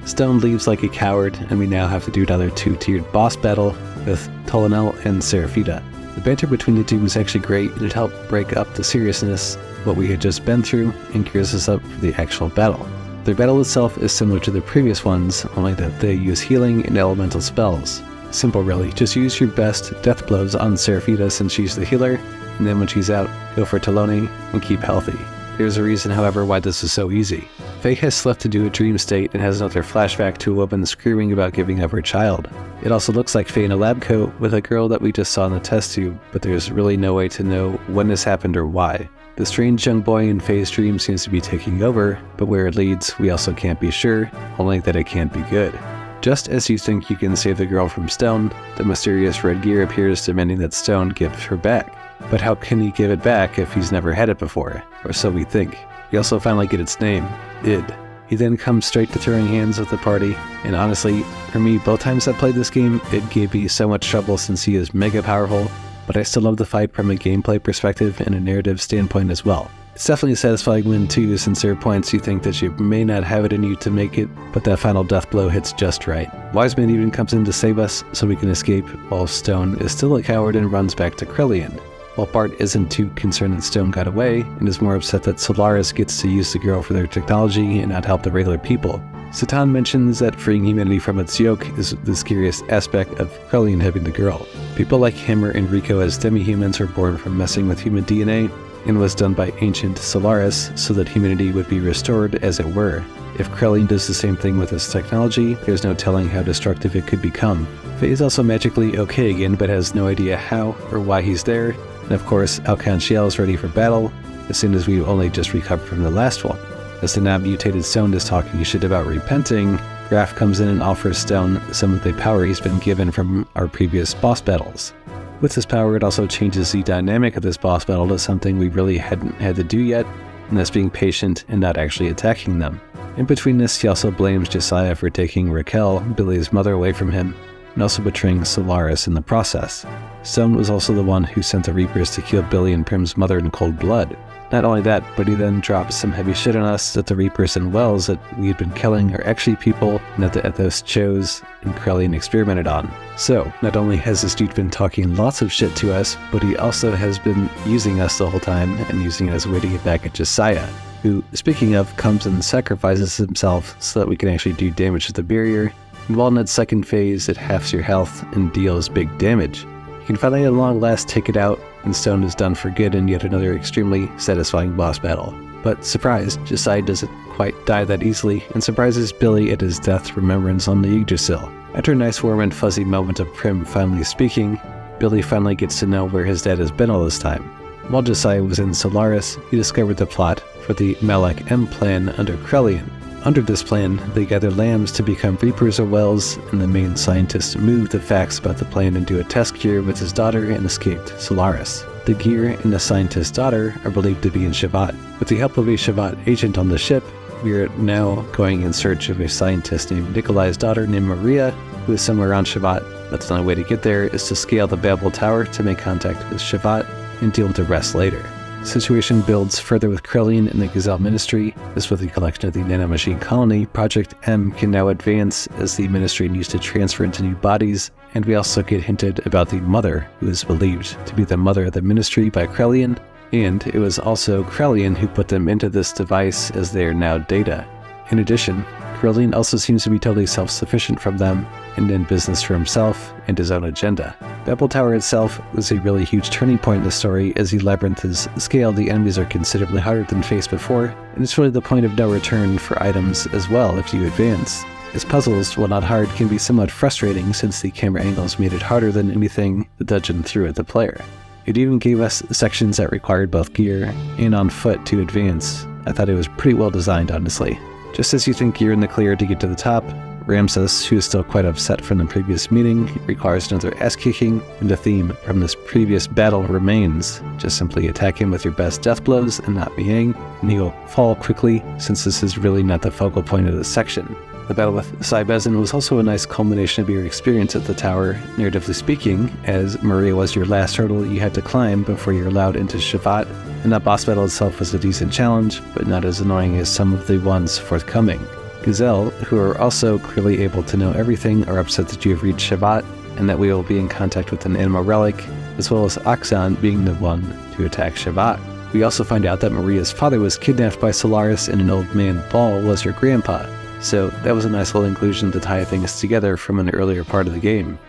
S1: Stone leaves like a coward, and we now have to do another two-tiered boss battle with Tolonel and Seraphita. The banter between the two was actually great, and it helped break up the seriousness of what we had just been through and gears us up for the actual battle. Their battle itself is similar to the previous ones, only that they use healing and elemental spells. Simple really, just use your best death blows on Seraphita since she's the healer, and then when she's out, go for Taloni and keep healthy. There's a reason, however, why this is so easy. Faye has slept to do a dream state and has another flashback to a woman screaming about giving up her child. It also looks like Faye in a lab coat with a girl that we just saw in the test tube, but there's really no way to know when this happened or why. The strange young boy in Faye's dream seems to be taking over, but where it leads, we also can't be sure, only that it can't be good. Just as you think you can save the girl from Stone, the mysterious red gear appears demanding that Stone give her back. But how can he give it back if he's never had it before? Or so we think. We also finally get its name, Id. He then comes straight to throwing hands with the party, and honestly, for me, both times I played this game, Id gave me so much trouble since he is mega powerful, but I still love the fight from a gameplay perspective and a narrative standpoint as well. It's definitely a satisfying win too, since there are points you think that you may not have it in you to make it, but that final death blow hits just right. Wiseman even comes in to save us so we can escape, while Stone is still a coward and runs back to Krelian. while Bart isn't too concerned that Stone got away and is more upset that Solaris gets to use the girl for their technology and not help the regular people. Satan mentions that freeing humanity from its yoke is the scariest aspect of Krelian having the girl. People like him or Enrico as demi-humans were born from messing with human DNA and was done by ancient Solaris so that humanity would be restored as it were. If Krelian does the same thing with its technology, there's no telling how destructive it could become. Faye is also magically okay again, but has no idea how or why he's there. And of course, Alcon Shiel is ready for battle, as soon as we only just recovered from the last one. As the now-mutated Stone is talking shit about repenting, Grahf comes in and offers Stone some of the power he's been given from our previous boss battles. With this power, it also changes the dynamic of this boss battle to something we really hadn't had to do yet, and that's being patient and not actually attacking them. In between this, he also blames Josiah for taking Raquel, Billy's mother, away from him, and also betraying Solaris in the process. Stone was also the one who sent the Reapers to kill Billy and Prim's mother in cold blood. Not only that, but he then drops some heavy shit on us that the Reapers and Wells that we had been killing are actually people and that the Ethos chose and Krelian experimented on. So, not only has this dude been talking lots of shit to us, but he also has been using us the whole time and using it as a way to get back at Josiah, who, speaking of, comes and sacrifices himself so that we can actually do damage to the barrier. And while in its second phase, it halves your health and deals big damage. You can finally at long last take it out, and Stone is done for good in yet another extremely satisfying boss battle. But surprise, Josiah doesn't quite die that easily, and surprises Billy at his death remembrance on the Yggdrasil. After a nice warm and fuzzy moment of Prim finally speaking, Billy finally gets to know where his dad has been all this time. While Josiah was in Solaris, he discovered the plot for the Malak M plan under Krelian. Under this plan, they gather lambs to become Reapers or Wells, and the main scientist moved the facts about the plan into a test gear with his daughter and escaped Solaris. The gear and the scientist's daughter are believed to be in Shevat. With the help of a Shevat agent on the ship, we are now going in search of a scientist named Nikolai's daughter named Maria, who is somewhere around Shevat, but the only way to get there is to scale the Babel Tower to make contact with Shevat and deal with the rest later. The situation builds further with Krelian and the Gazelle Ministry, as with the collection of the nanomachine colony, Project M can now advance as the Ministry needs to transfer into new bodies, and we also get hinted about the Mother, who is believed to be the mother of the Ministry by Krelian, and it was also Krelian who put them into this device as they are now data. In addition, Krelian also seems to be totally self-sufficient from them, and in business for himself and his own agenda. Babel Tower itself was a really huge turning point in the story, as the labyrinth is scaled, the enemies are considerably harder than faced before, and it's really the point of no return for items as well if you advance. As puzzles, while not hard, can be somewhat frustrating since the camera angles made it harder than anything the dungeon threw at the player. It even gave us sections that required both gear and on foot to advance. I thought it was pretty well designed, honestly. Just as you think you're in the clear to get to the top, Ramses, who is still quite upset from the previous meeting, requires another ass-kicking, and the theme from this previous battle remains. Just simply attack him with your best death blows and not Miang, and he will fall quickly, since this is really not the focal point of this section. The battle with Cybezin was also a nice culmination of your experience at the tower, narratively speaking, as Maria was your last hurdle you had to climb before you're allowed into Shevat, and that boss battle itself was a decent challenge, but not as annoying as some of the ones forthcoming. Gazelle, who are also clearly able to know everything, are upset that you have reached Shevat, and that we will be in contact with an Anima relic, as well as Oxon being the one to attack Shevat. We also find out that Maria's father was kidnapped by Solaris and an old man Ball was her grandpa, so that was a nice little inclusion to tie things together from an earlier part of the game.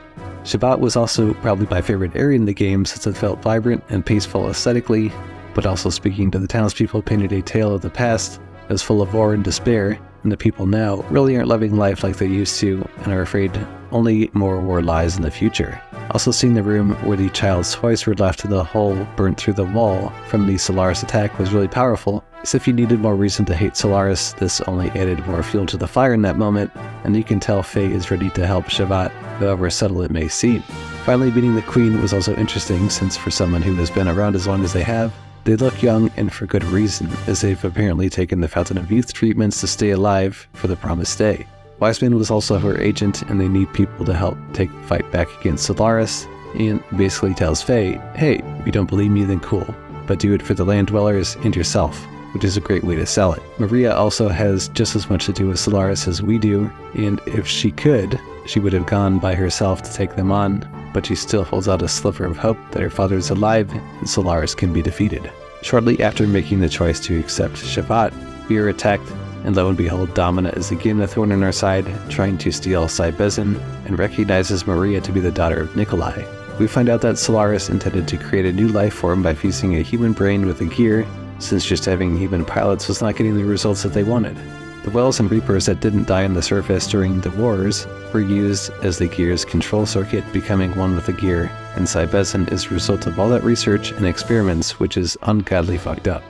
S1: Shevat was also probably my favorite area in the game since it felt vibrant and peaceful aesthetically, but also speaking to the townspeople painted a tale of the past that was full of war and despair, and the people now really aren't living life like they used to and are afraid only more war lies in the future. Also seeing the room where the child's toys were left in the hole burnt through the wall from the Solaris attack was really powerful, as if you needed more reason to hate Solaris, this only added more fuel to the fire in that moment, and you can tell Faye is ready to help Shevat, however subtle it may seem. Finally, meeting the Queen was also interesting, since for someone who has been around as long as they have, they look young, and for good reason, as they've apparently taken the Fountain of Youth treatments to stay alive for the promised day. Wiseman was also her agent, and they need people to help take the fight back against Solaris, and basically tells Faye, hey, if you don't believe me, then cool, but do it for the land dwellers and yourself, which is a great way to sell it. Maria also has just as much to do with Solaris as we do, and if she could, she would have gone by herself to take them on, but she still holds out a sliver of hope that her father is alive and Solaris can be defeated. Shortly after making the choice to accept Shevat, we are attacked, and lo and behold, Domina is again a thorn in our side, trying to steal Cybezin, and recognizes Maria to be the daughter of Nikolai. We find out that Solaris intended to create a new life form by fusing a human brain with a gear, since just having human pilots was not getting the results that they wanted. The Wells and Reapers that didn't die on the surface during the wars were used as the gear's control circuit, becoming one with the gear, and Cybezin is the result of all that research and experiments, which is ungodly fucked up.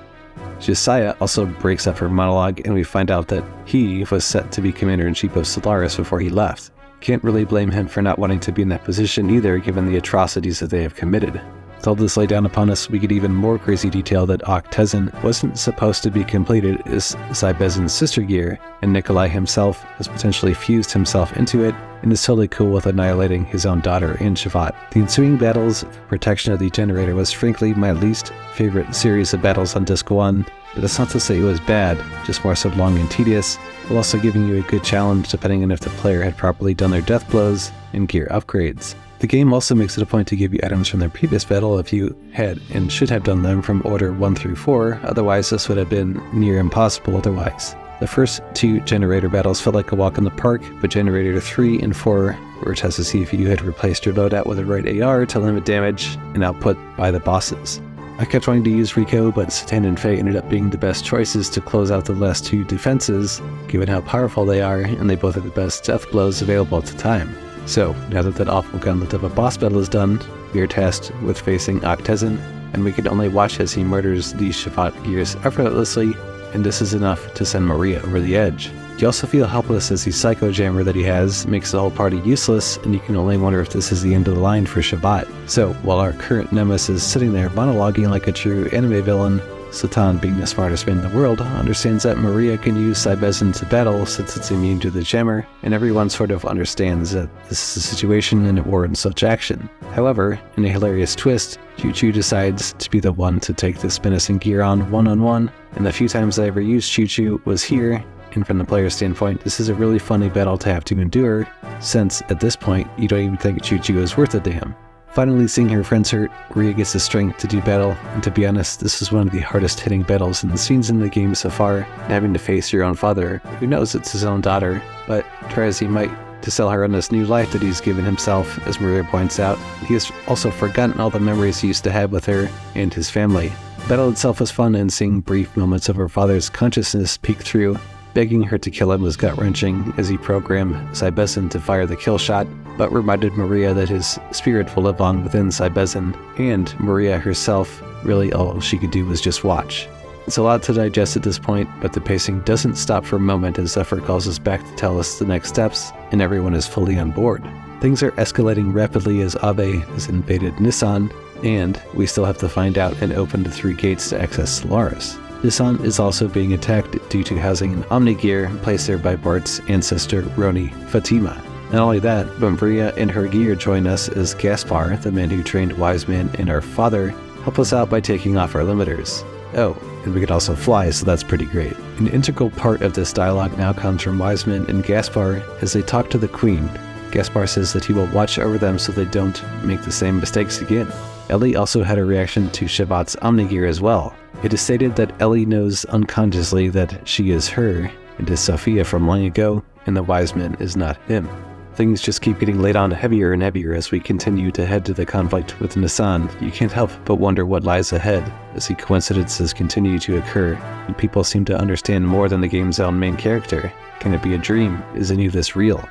S1: Josiah also breaks up her monologue, and we find out that he was set to be commander-in-chief of Solaris before he left. Can't really blame him for not wanting to be in that position either, given the atrocities that they have committed. With all this laid down upon us, we get even more crazy detail that Octezin wasn't supposed to be completed as Cybezin's sister gear, and Nikolai himself has potentially fused himself into it and is totally cool with annihilating his own daughter in Shevat. The ensuing battles for protection of the generator was frankly my least favorite series of battles on Disc 1, but that's not to say it was bad, just more so long and tedious, while also giving you a good challenge depending on if the player had properly done their death blows and gear upgrades. The game also makes it a point to give you items from their previous battle if you had and should have done them from order 1 through 4, otherwise this would have been near impossible otherwise. The first 2 generator battles felt like a walk in the park, but generator 3 and 4 were a test to see if you had replaced your loadout with the right AR to limit damage and output by the bosses. I kept wanting to use Rico, but Satan and Faye ended up being the best choices to close out the last 2 defenses, given how powerful they are, and they both have the best death blows available at the time. So, now that awful gauntlet of a boss battle is done, we are tasked with facing Octezin, and we can only watch as he murders these Shevat gears effortlessly, and this is enough to send Maria over the edge. You also feel helpless as the psycho jammer that he has makes the whole party useless, and you can only wonder if this is the end of the line for Shevat. So, while our current nemesis is sitting there monologuing like a true anime villain, Satan, being the smartest man in the world, understands that Maria can use Cybezin to battle since it's immune to the jammer, and everyone sort of understands that this is a situation and it warrants such action. However, in a hilarious twist, Choo-Choo decides to be the one to take this menacing gear on one-on-one, and the few times I ever used Choo-Choo was here, and from the player's standpoint, this is a really funny battle to have to endure, since at this point, you don't even think Choo-Choo is worth a damn. Finally seeing her friends hurt, Maria gets the strength to do battle, and to be honest, this is one of the hardest hitting battles in the scenes in the game so far, having to face your own father, who knows it's his own daughter, but try as he might to sell her on this new life that he's given himself, as Maria points out, he has also forgotten all the memories he used to have with her and his family. The battle itself was fun, and seeing brief moments of her father's consciousness peek through, begging her to kill him was gut-wrenching as he programmed Cybezin to fire the kill shot, but reminded Maria that his spirit will live on within Cybezin, and Maria herself, really all she could do was just watch. It's a lot to digest at this point, but the pacing doesn't stop for a moment as Zephyr calls us back to tell us the next steps, and everyone is fully on board. Things are escalating rapidly as Aveh has invaded Nisan, and we still have to find out and open the 3 gates to access Solaris. Nisan is also being attacked due to housing an Omni-Gear placed there by Bart's ancestor Roni Fatima. Not only that, but Maria and her gear join us as Gaspar, the man who trained Wiseman and our father, help us out by taking off our limiters. Oh, and we can also fly, so that's pretty great. An integral part of this dialogue now comes from Wiseman and Gaspar as they talk to the Queen. Gaspar says that he will watch over them so they don't make the same mistakes again. Ellie also had a reaction to Shevat's Omni-Gear as well. It is stated that Ellie knows unconsciously that she is her, and is Sophia from long ago, and the Wiseman is not him. Things just keep getting laid on heavier and heavier as we continue to head to the conflict with Nisan. You can't help but wonder what lies ahead, as the coincidences continue to occur, and people seem to understand more than the game's own main character. Can it be a dream? Is any of this real?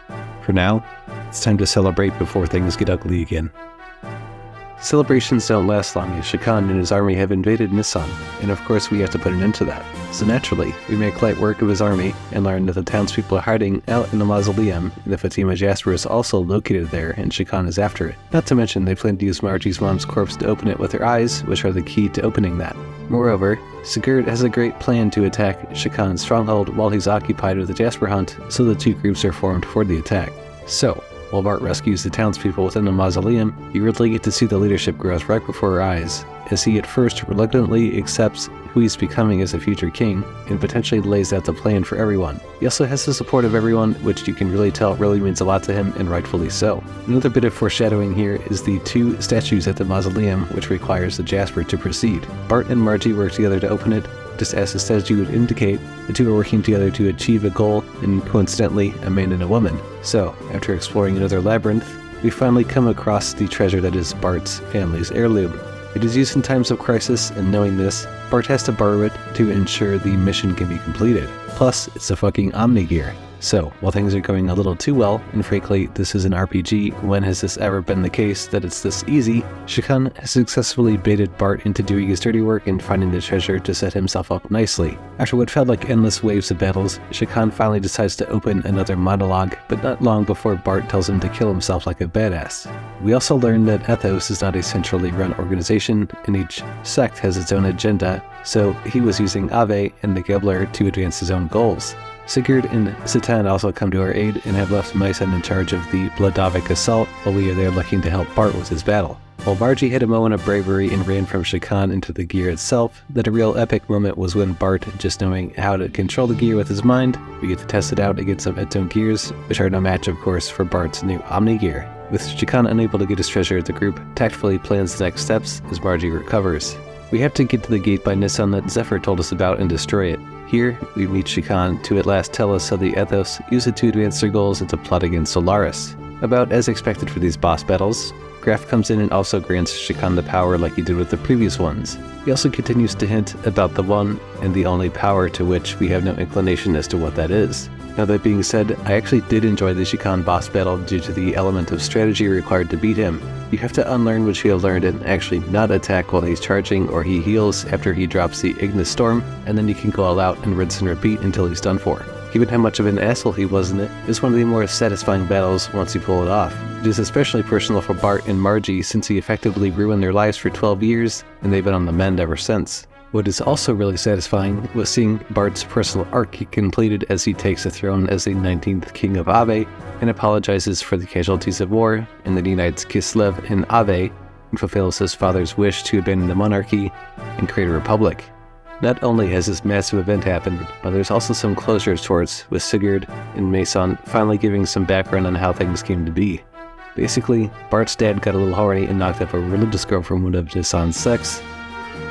S1: For now, it's time to celebrate before things get ugly again. Celebrations don't last long as Shakan and his army have invaded Nisan, and of course we have to put an end to that. So naturally, we make light work of his army and learn that the townspeople are hiding out in the Mausoleum, and the Fatima Jasper is also located there and Shakan is after it. Not to mention they plan to use Margie's mom's corpse to open it with their eyes, which are the key to opening that. Moreover, Sigurd has a great plan to attack Shakan's stronghold while he's occupied with the Jasper hunt, so the 2 groups are formed for the attack. So, While Bart rescues the townspeople within the mausoleum, you really get to see the leadership growth right before our eyes, as he at first reluctantly accepts who he's becoming as a future king, and potentially lays out the plan for everyone. He also has the support of everyone, which you can really tell really means a lot to him, and rightfully so. Another bit of foreshadowing here is the 2 statues at the mausoleum, which requires the Jasper to proceed. Bart and Margie work together to open it, just as the statue would indicate. The 2 are working together to achieve a goal, and coincidentally, a man and a woman. So, after exploring another labyrinth, we finally come across the treasure that is Bart's family's heirloom. It is used in times of crisis, and knowing this, Bart has to borrow it to ensure the mission can be completed. Plus, it's a fucking Omni gear. So, while things are going a little too well, and frankly, this is an RPG, when has this ever been the case that it's this easy, Shikhan has successfully baited Bart into doing his dirty work and finding the treasure to set himself up nicely. After what felt like endless waves of battles, Shikhan finally decides to open another monologue, but not long before Bart tells him to kill himself like a badass. We also learn that Ethos is not a centrally run organization, and each sect has its own agenda, so he was using Aveh and the Gambler to advance his own goals. Sigurd and Satan also come to our aid and have left Nisan in charge of the Bledavik assault, while we are there looking to help Bart with his battle. While Margie had a moment of bravery and ran from Shikhan into the gear itself, that a real epic moment was when Bart, just knowing how to control the gear with his mind, we get to test it out against some gears, which are no match of course for Bart's new Omni gear. With Shikhan unable to get his treasure, the group tactfully plans the next steps as Margie recovers. We have to get to the gate by Nisan that Zephyr told us about and destroy it. Here, we meet Shikhan to at last tell us how the Ethos use it to advance their goals and to plot against Solaris. About as expected for these boss battles, Grahf comes in and also grants Shikhan the power like he did with the previous ones. He also continues to hint about the one and the only power to which we have no inclination as to what that is. Now that being said, I actually did enjoy the Shikhan boss battle due to the element of strategy required to beat him. You have to unlearn what you have learned and actually not attack while he's charging, or he heals after he drops the Ignis Storm, and then you can go all out and rinse and repeat until he's done for. Given how much of an asshole he was in it, it's one of the more satisfying battles once you pull it off. It is especially personal for Bart and Margie since he effectively ruined their lives for 12 years, and they've been on the mend ever since. What is also really satisfying was seeing Bart's personal arc completed as he takes the throne as the 19th king of Aveh and apologizes for the casualties of war, and then unites Kislev and Aveh and fulfills his father's wish to abandon the monarchy and create a republic. Not only has this massive event happened, but there's also some closure towards, with Sigurd and Nisan finally giving some background on how things came to be. Basically, Bart's dad got a little horny and knocked up a religious girl from one of Nisan's sects,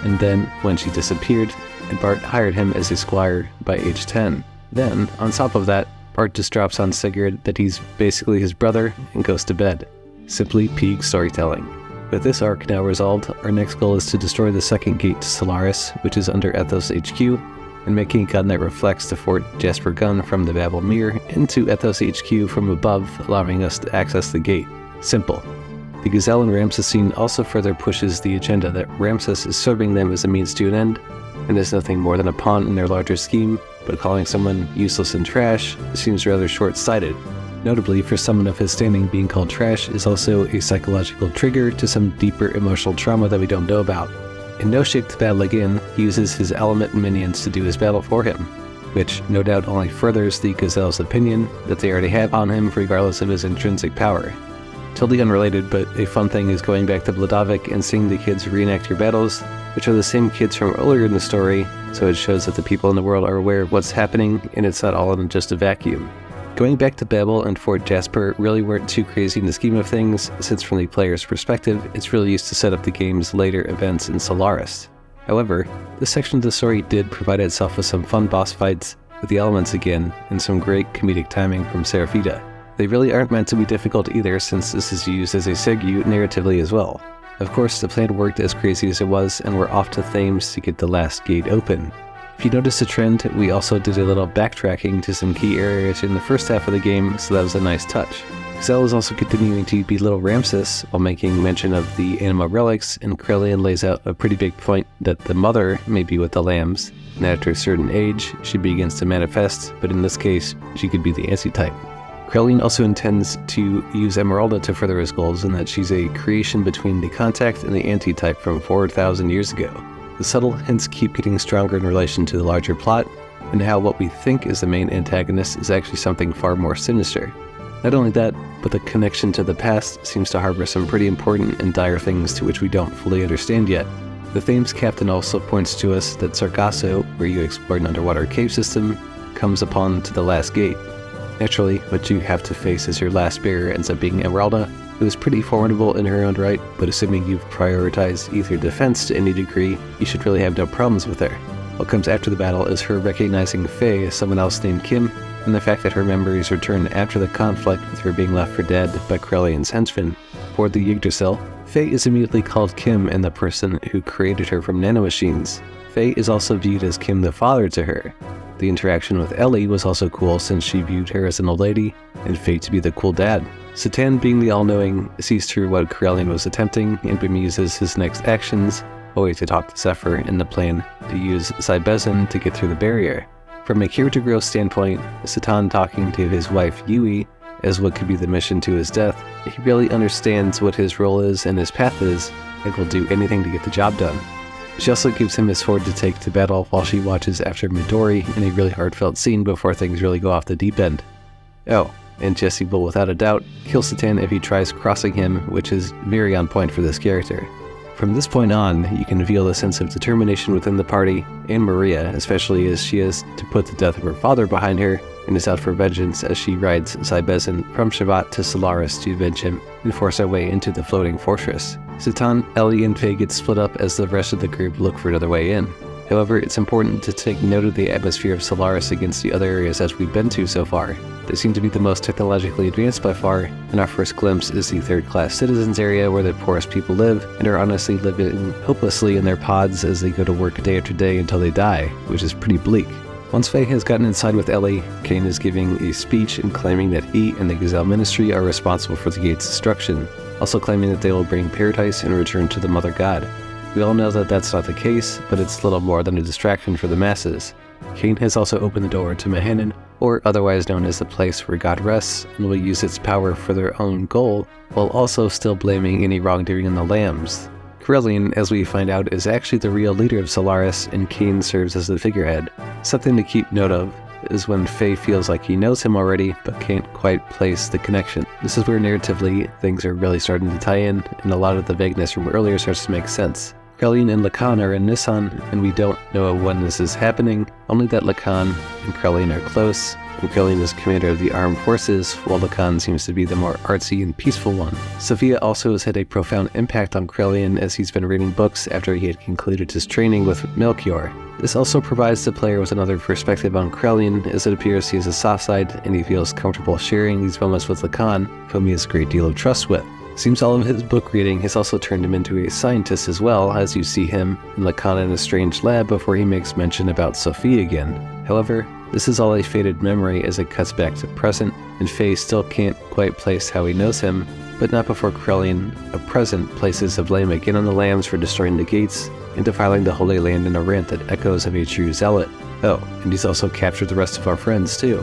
S1: and then, when she disappeared, Bart hired him as a squire by age 10. Then, on top of that, Bart just drops on Sigurd that he's basically his brother and goes to bed. Simply peak storytelling. With this arc now resolved, our next goal is to destroy the second gate to Solaris, which is under Ethos HQ, and making a gun that reflects the Fort Jasper gun from the Babel mirror into Ethos HQ from above, allowing us to access the gate. Simple. The Gazelle and Ramses scene also further pushes the agenda that Ramses is serving them as a means to an end, and is nothing more than a pawn in their larger scheme, but calling someone useless and trash seems rather short-sighted. Notably, for someone of his standing, being called trash is also a psychological trigger to some deeper emotional trauma that we don't know about. In no shape to battle again, he uses his element minions to do his battle for him, which no doubt only furthers the Gazelle's opinion that they already have on him regardless of his intrinsic power. Totally unrelated, but a fun thing is going back to Bledavik and seeing the kids reenact your battles, which are the same kids from earlier in the story, so it shows that the people in the world are aware of what's happening and it's not all in just a vacuum. Going back to Babel and Fort Jasper really weren't too crazy in the scheme of things, since from the player's perspective, it's really used to set up the game's later events in Solaris. However, this section of the story did provide itself with some fun boss fights, with the elements again, and some great comedic timing from Seraphita. They really aren't meant to be difficult either, since this is used as a segue narratively as well. Of course, the plan worked as crazy as it was, and we're off to Thames to get the last gate open. If you notice a trend, we also did a little backtracking to some key areas in the first half of the game, so that was a nice touch. Xel is also continuing to belittle Ramses while making mention of the Anima relics, and Krelian lays out a pretty big point that the mother may be with the lambs, and after a certain age, she begins to manifest, but in this case, she could be the anti-type. Krelian also intends to use Emeralda to further his goals, in that she's a creation between the contact and the anti-type from 4,000 years ago. The subtle hints keep getting stronger in relation to the larger plot, and how what we think is the main antagonist is actually something far more sinister. Not only that, but the connection to the past seems to harbor some pretty important and dire things to which we don't fully understand yet. The Thames captain also points to us that Sargasso, where you explore an underwater cave system, comes upon to the last gate. Naturally, what you have to face as your last barrier ends up being Emeralda, who is pretty formidable in her own right, but assuming you've prioritized ether defense to any degree, you should really have no problems with her. What comes after the battle is her recognizing Faye as someone else named Kim, and the fact that her memories return after the conflict with her being left for dead by Corellian's henchmen. Aboard the Yggdrasil, Faye is immediately called Kim and the person who created her from nanomachines. Faye is also viewed as Kim the father to her. The interaction with Ellie was also cool since she viewed her as an old lady, and Faye to be the cool dad. Satan, being the all-knowing, sees through what Corellian was attempting and bemuses his next actions, a way to talk to Zephyr in the plan to use Zybezin to get through the barrier. From a character growth standpoint, Satan talking to his wife Yui as what could be the mission to his death, he really understands what his role is and his path is, and will do anything to get the job done. She also gives him his sword to take to battle while she watches after Midori in a really heartfelt scene before things really go off the deep end. Oh, and Jesse will without a doubt kill Satan if he tries crossing him, which is very on point for this character. From this point on, you can feel a sense of determination within the party, and Maria, especially as she has to put the death of her father behind her, and is out for vengeance as she rides Zybezin from Shevat to Solaris to avenge him and force our way into the floating fortress. Satan, Ellie, and Faye get split up as the rest of the group look for another way in. However, it's important to take note of the atmosphere of Solaris against the other areas as we've been to so far. They seem to be the most technologically advanced by far, and our first glimpse is the third-class citizens area where the poorest people live and are honestly living hopelessly in their pods as they go to work day after day until they die, which is pretty bleak. Once Faye has gotten inside with Ellie, Cain is giving a speech and claiming that he and the Gazelle Ministry are responsible for the gate's destruction, also claiming that they will bring paradise in return to the Mother God. We all know that that's not the case, but it's little more than a distraction for the masses. Cain has also opened the door to Mahanon, or otherwise known as the place where God rests, and will use its power for their own goal, while also still blaming any wrongdoing on the lambs. Corellian, as we find out, is actually the real leader of Solaris, and Cain serves as the figurehead. Something to keep note of is when Faye feels like he knows him already, but can't quite place the connection. This is where narratively things are really starting to tie in, and a lot of the vagueness from earlier starts to make sense. Corellian and Lahan are in Nisan, and we don't know when this is happening, only that Lahan and Corellian are close, and Corellian is commander of the armed forces, while Lahan seems to be the more artsy and peaceful one. Sophia also has had a profound impact on Corellian as he's been reading books after he had concluded his training with Melchior. This also provides the player with another perspective on Corellian, as it appears he has a soft side and he feels comfortable sharing these moments with Lahan, whom he has a great deal of trust with. Seems all of his book reading has also turned him into a scientist as well, as you see him and Lahan in a strange lab before he makes mention about Sophie again. However, this is all a faded memory as it cuts back to present, and Faye still can't quite place how he knows him, but not before Corellian, a present, places the blame again on the lambs for destroying the gates and defiling the Holy Land in a rant that echoes of a true zealot. Oh, and he's also captured the rest of our friends too.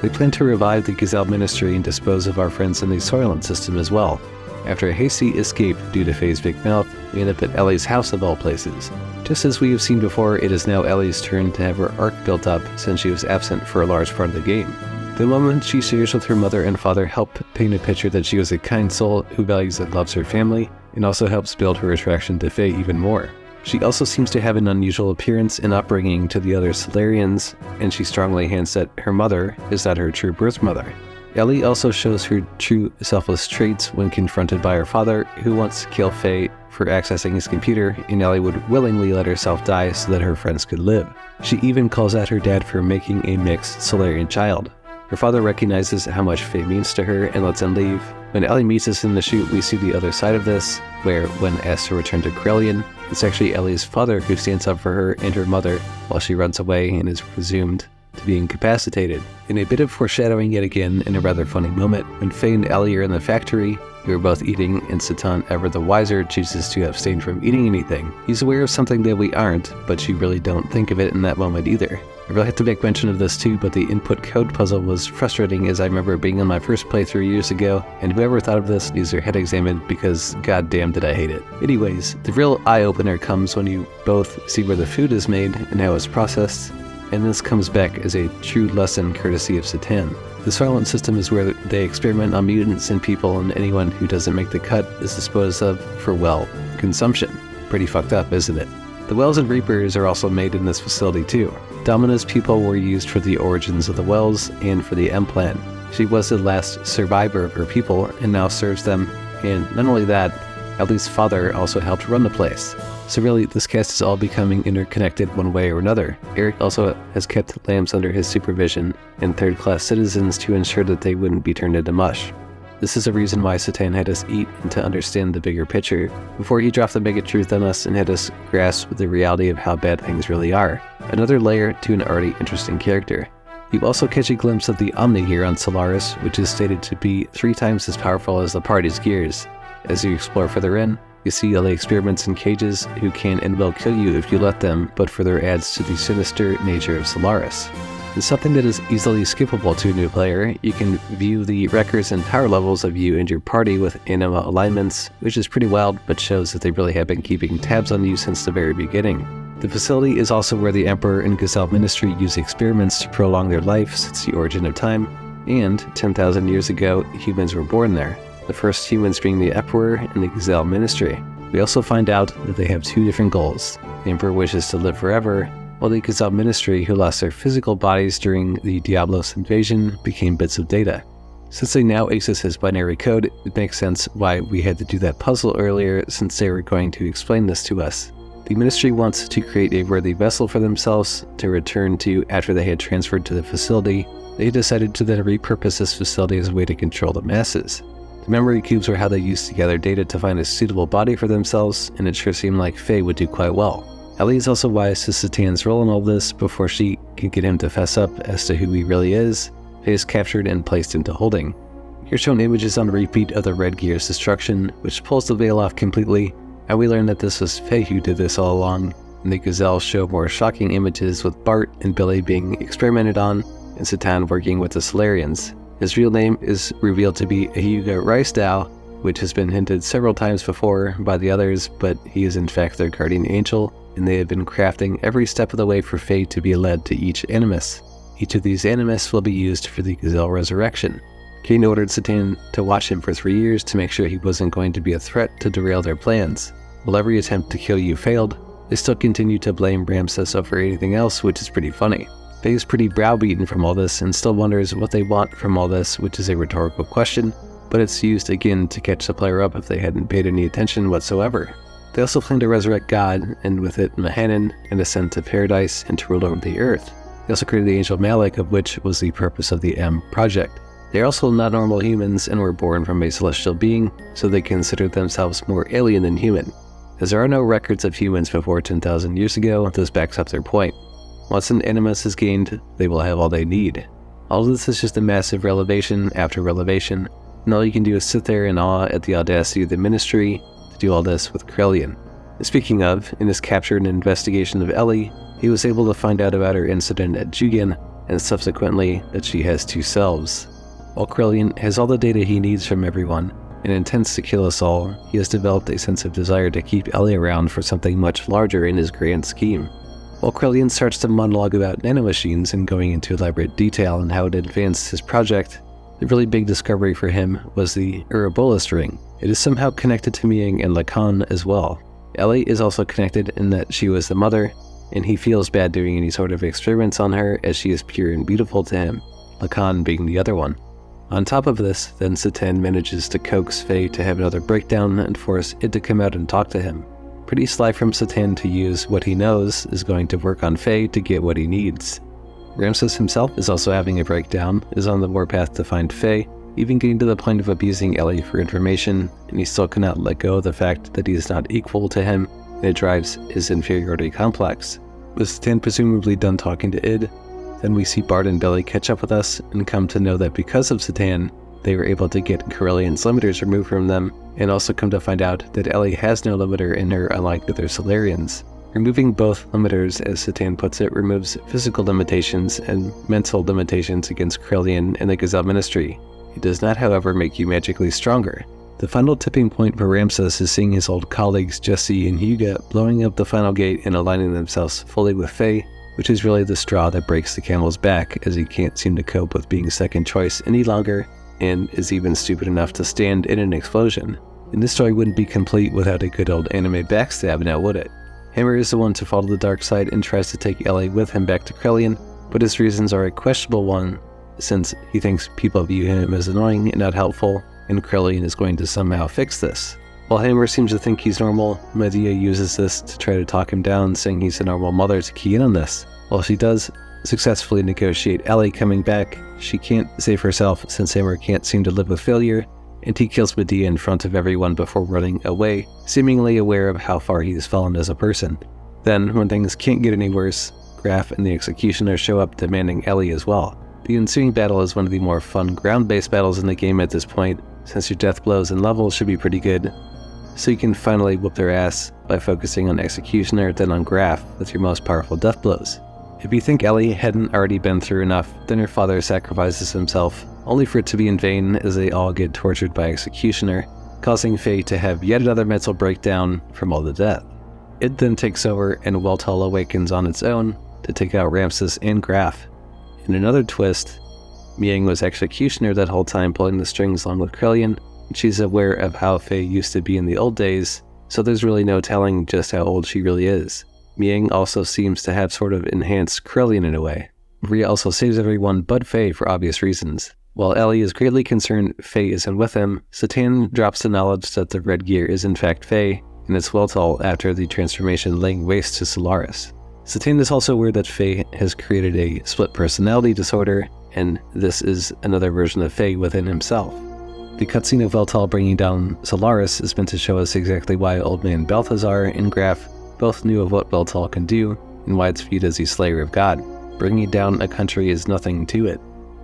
S1: They plan to revive the Gazelle Ministry and dispose of our friends in the Soylent system as well. After a hasty escape due to Faye's big mouth, we end up at Ellie's house of all places. Just as we have seen before, it is now Ellie's turn to have her arc built up since she was absent for a large part of the game. The moment she shares with her mother and father help paint a picture that she was a kind soul who values and loves her family, and also helps build her attraction to Faye even more. She also seems to have an unusual appearance and upbringing to the other Solarians, and she strongly hints that her mother is not her true birth mother. Ellie also shows her true selfless traits when confronted by her father, who wants to kill Faye for accessing his computer, and Ellie would willingly let herself die so that her friends could live. She even calls out her dad for making a mixed Solarian child. Her father recognizes how much Faye means to her and lets him leave. When Ellie meets us in the chute, we see the other side of this, where, when asked to return to Corellian, it's actually Ellie's father who stands up for her and her mother while she runs away and is presumed to be incapacitated. In a bit of foreshadowing yet again, in a rather funny moment, when Faye and Ellie are in the factory, who are both eating, and Satan, ever the wiser, chooses to abstain from eating anything. He's aware of something that we aren't, but you really don't think of it in that moment either. I really have to make mention of this too, but the input code puzzle was frustrating, as I remember being on my first playthrough years ago, and whoever thought of this needs their head examined because goddamn did I hate it. Anyways, the real eye-opener comes when you both see where the food is made and how it's processed, and this comes back as a true lesson courtesy of Satan. The silent system is where they experiment on mutants and people, and anyone who doesn't make the cut is disposed of for, well, consumption. Pretty fucked up, isn't it? The wells and reapers are also made in this facility too. Domina's people were used for the origins of the wells and for the M plan. She was the last survivor of her people and now serves them, and not only that, Ellie's father also helped run the place. So really, this cast is all becoming interconnected one way or another. Eric also has kept lambs under his supervision and third-class citizens to ensure that they wouldn't be turned into mush. This is a reason why Satan had us eat and to understand the bigger picture, before he dropped the mega truth on us and had us grasp the reality of how bad things really are. Another layer to an already interesting character. You also catch a glimpse of the Omni here on Solaris, which is stated to be 3 times as powerful as the party's gears. As you explore further in, you see LA experiments in cages who can and will kill you if you let them, but further adds to the sinister nature of Solaris. And something that is easily skippable to a new player, you can view the records and power levels of you and your party with Anima alignments, which is pretty wild, but shows that they really have been keeping tabs on you since the very beginning. The facility is also where the Emperor and Gazelle Ministry use experiments to prolong their life since the origin of time, and 10,000 years ago, humans were born there. The first humans being the Emperor and the Gazelle Ministry. We also find out that they have 2 different goals. The Emperor wishes to live forever, while the Gazelle Ministry, who lost their physical bodies during the Diablos invasion, became bits of data. Since they now access his binary code, it makes sense why we had to do that puzzle earlier, since they were going to explain this to us. The Ministry wants to create a worthy vessel for themselves to return to after they had transferred to the facility. They decided to then repurpose this facility as a way to control the masses. The memory cubes were how they used to gather data to find a suitable body for themselves, and it sure seemed like Faye would do quite well. Ellie is also wise to Satan's role in all this before she can get him to fess up as to who he really is. Faye is captured and placed into holding. Here shown images on repeat of the Red Gear's destruction, which pulls the veil off completely, and we learn that this was Faye who did this all along, and the Gazelle show more shocking images with Bart and Billy being experimented on, and Satan working with the Solarians. His real name is revealed to be Hyuga Rysdal, which has been hinted several times before by the others, but he is in fact their guardian angel, and they have been crafting every step of the way for Faye to be led to each Animus. Each of these Animus will be used for the Gazelle resurrection. Cain ordered Satan to watch him for 3 years to make sure he wasn't going to be a threat to derail their plans. While every attempt to kill you failed, they still continue to blame Ramses over anything else, which is pretty funny. Faye is pretty browbeaten from all this and still wonders what they want from all this, which is a rhetorical question, but it's used again to catch the player up if they hadn't paid any attention whatsoever. They also plan to resurrect God, and with it Mahanon, and ascend to paradise and to rule over the earth. They also created the angel Malik, of which was the purpose of the M project. They are also not normal humans and were born from a celestial being, so they consider themselves more alien than human. As there are no records of humans before 10,000 years ago, this backs up their point. Once an Animus is gained, they will have all they need. All of this is just a massive revelation after revelation, and all you can do is sit there in awe at the audacity of the Ministry to do all this with Krellian. Speaking of, in his capture and investigation of Ellie, he was able to find out about her incident at Jungian, and subsequently that she has 2 selves. While Krellian has all the data he needs from everyone, and intends to kill us all, he has developed a sense of desire to keep Ellie around for something much larger in his grand scheme. While Krellian starts to monologue about nanomachines and going into elaborate detail on how it advanced his project, the really big discovery for him was the Ouroboros ring. It is somehow connected to Miang and Lahan as well. Ellie is also connected in that she was the mother, and he feels bad doing any sort of experiments on her as she is pure and beautiful to him, Lahan being the other one. On top of this, then Satan manages to coax Faye to have another breakdown and force it to come out and talk to him. Pretty sly from Satan to use what he knows is going to work on Faye to get what he needs. Ramses himself is also having a breakdown, is on the warpath to find Faye, even getting to the point of abusing Ellie for information, and he still cannot let go of the fact that he is not equal to him, and it drives his inferiority complex. With Satan presumably done talking to Id, then we see Bart and Billy catch up with us and come to know that because of Satan, they were able to get Corellian's limiters removed from them, and also come to find out that Ellie has no limiter in her unlike other Solarians. Removing both limiters, as Satan puts it, removes physical limitations and mental limitations against Corellian and the Gazelle Ministry. It does not, however, make you magically stronger. The final tipping point for Ramses is seeing his old colleagues Jesse and Hyuga blowing up the final gate and aligning themselves fully with Faye, which is really the straw that breaks the camel's back, as he can't seem to cope with being second choice any longer, and is even stupid enough to stand in an explosion. And this story wouldn't be complete without a good old anime backstab, now would it? Hammer is the one to fall to the dark side and tries to take Ellie with him back to Krelian, but his reasons are a questionable one, since he thinks people view him as annoying and not helpful, and Krelian is going to somehow fix this. While Hammer seems to think he's normal, Medea uses this to try to talk him down, saying he's a normal mother to key in on this. While she does successfully negotiate Ellie coming back, she can't save herself since Hammer can't seem to live with failure, and he kills Medea in front of everyone before running away, seemingly aware of how far he's fallen as a person. Then, when things can't get any worse, Grahf and the Executioner show up demanding Ellie as well. The ensuing battle is one of the more fun ground-based battles in the game at this point, since your death blows and levels should be pretty good, so you can finally whoop their ass by focusing on Executioner then on Grahf with your most powerful death blows. If you think Ellie hadn't already been through enough, then her father sacrifices himself, only for it to be in vain as they all get tortured by Executioner, causing Faye to have yet another mental breakdown from all the death. It then takes over and Weltall awakens on its own to take out Ramses and Grahf. In another twist, Miang was Executioner that whole time pulling the strings along with Krelian, and she's aware of how Faye used to be in the old days, so there's really no telling just how old she really is. Miang also seems to have sort of enhanced Krelian in a way. Rhea also saves everyone but Faye for obvious reasons. While Ellie is greatly concerned Faye isn't with him, Satan drops the knowledge that the red gear is in fact Faye, and it's Weltall after the transformation laying waste to Solaris. Satan is also aware that Faye has created a split personality disorder, and this is another version of Faye within himself. The cutscene of Weltall bringing down Solaris is meant to show us exactly why Old Man Balthazar and Grahf both knew of what Weltall can do, and why it's viewed as the slayer of God. Bringing down a country is nothing to it.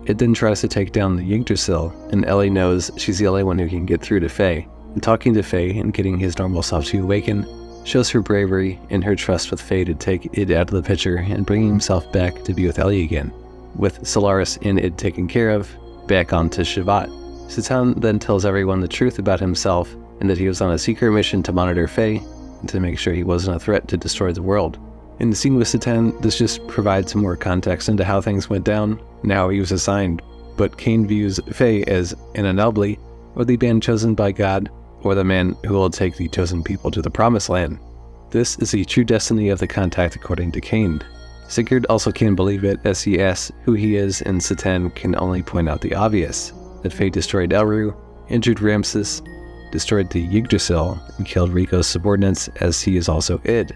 S1: It then tries to take down the Yggdrasil, and Ellie knows she's the only one who can get through to Faye. And talking to Faye and getting his normal self to awaken shows her bravery and her trust with Faye to take Id out of the picture and bring himself back to be with Ellie again. With Solaris and Id taken care of, back onto Shevat. Satan then tells everyone the truth about himself and that he was on a secret mission to monitor Faye and to make sure he wasn't a threat to destroy the world. In the scene with Satan, this just provides some more context into how things went down and how he was assigned, but Cain views Faye as an anomaly, or the band chosen by God, or the man who will take the chosen people to the promised land. This is the true destiny of the contact according to Cain. Sigurd also can't believe it as he asks who he is, and Satan can only point out the obvious, that Faye destroyed Elru, injured Ramses, destroyed the Yggdrasil, and killed Rico's subordinates as he is also Id.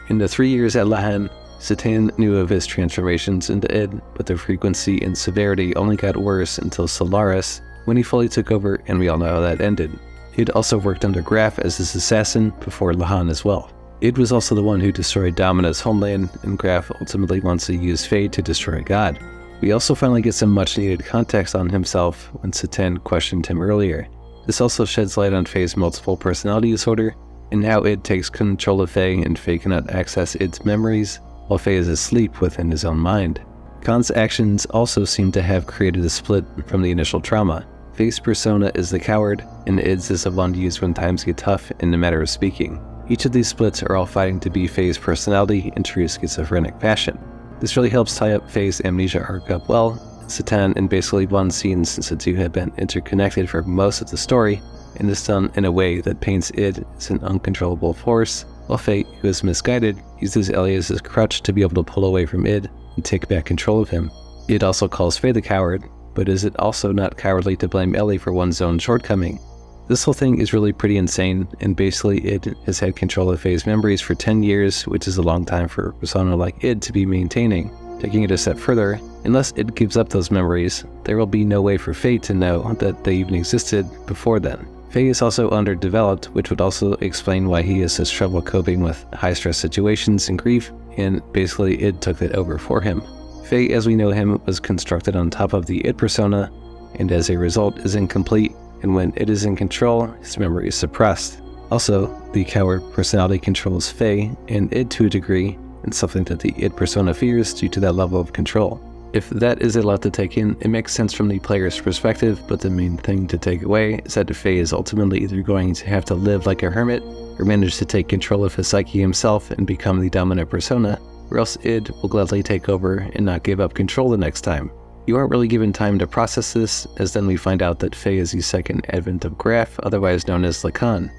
S1: In the 3 years at Lahan, Satan knew of his transformations into Id, but their frequency and severity only got worse until Solaris, when he fully took over, and we all know how that ended. Id also worked under Grahf as his assassin before Lahan as well. Id was also the one who destroyed Domina's homeland, and Grahf ultimately wants to use Faye to destroy God. We also finally get some much needed context on himself when Satan questioned him earlier. This also sheds light on Faye's multiple personality disorder, and how Id takes control of Faye and Faye cannot access Id's memories, while Faye is asleep within his own mind. Khan's actions also seem to have created a split from the initial trauma. Faye's persona is the coward, and Id's is the one used when times get tough in a matter of speaking. Each of these splits are all fighting to be Faye's personality in true schizophrenic fashion. This really helps tie up Faye's amnesia arc up well, Satan in basically one scene since the two have been interconnected for most of the story, and is done in a way that paints Id as an uncontrollable force, while Faye, who is misguided, uses Ellie as his crutch to be able to pull away from Id and take back control of him. Id also calls Faye the coward, but is it also not cowardly to blame Ellie for one's own shortcoming? This whole thing is really pretty insane, and basically Id has had control of Faye's memories for 10 years, which is a long time for a persona like Id to be maintaining. Taking it a step further, unless Id gives up those memories, there will be no way for Faye to know that they even existed before then. Faye is also underdeveloped, which would also explain why he has such trouble coping with high-stress situations and grief, and basically Id took that over for him. Faye, as we know him, was constructed on top of the Id persona, and as a result is incomplete, and when Id is in control, his memory is suppressed. Also, the coward personality controls Faye and Id to a degree, and something that the Id persona fears due to that level of control. If that is a lot to take in, it makes sense from the player's perspective, but the main thing to take away is that Faye is ultimately either going to have to live like a hermit, or manage to take control of his psyche himself and become the dominant persona, or else id will gladly take over and not give up control the next time. You aren't really given time to process this, as then we find out that Faye is the second advent of Grahf, otherwise known as Lahan.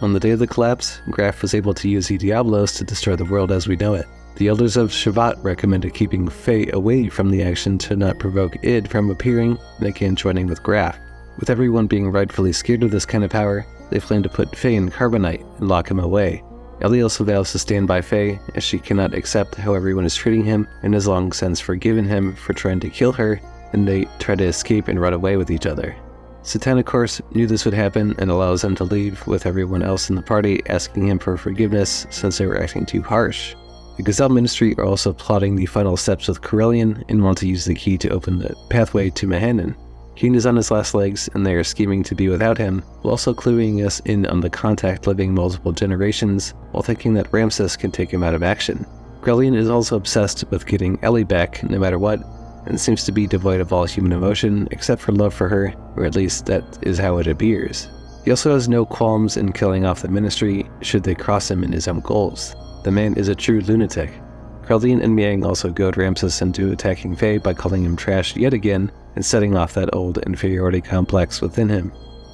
S1: On the day of the collapse, Grahf was able to use the Diablos to destroy the world as we know it. The elders of Shevat recommended keeping Faye away from the action to not provoke id from appearing, and again joining with Grahf. With everyone being rightfully scared of this kind of power, they plan to put Faye in carbonite and lock him away. Ellie also vows to stand by Faye, as she cannot accept how everyone is treating him and has long since forgiven him for trying to kill her, and they try to escape and run away with each other. Satan, of course, knew this would happen and allows them to leave, with everyone else in the party asking him for forgiveness since they were acting too harsh. The Gazelle Ministry are also plotting the final steps with Corellian and want to use the key to open the pathway to Mahanon. Keen is on his last legs, and they are scheming to be without him, while also cluing us in on the contact living multiple generations, while thinking that Ramses can take him out of action. Corellian is also obsessed with getting Ellie back, no matter what, and seems to be devoid of all human emotion except for love for her, or at least that is how it appears. He also has no qualms in killing off the Ministry should they cross him in his own goals. The man is a true lunatic. Corellian and Miang also goad Ramses into attacking Faye by calling him trash yet again and setting off that old inferiority complex within him.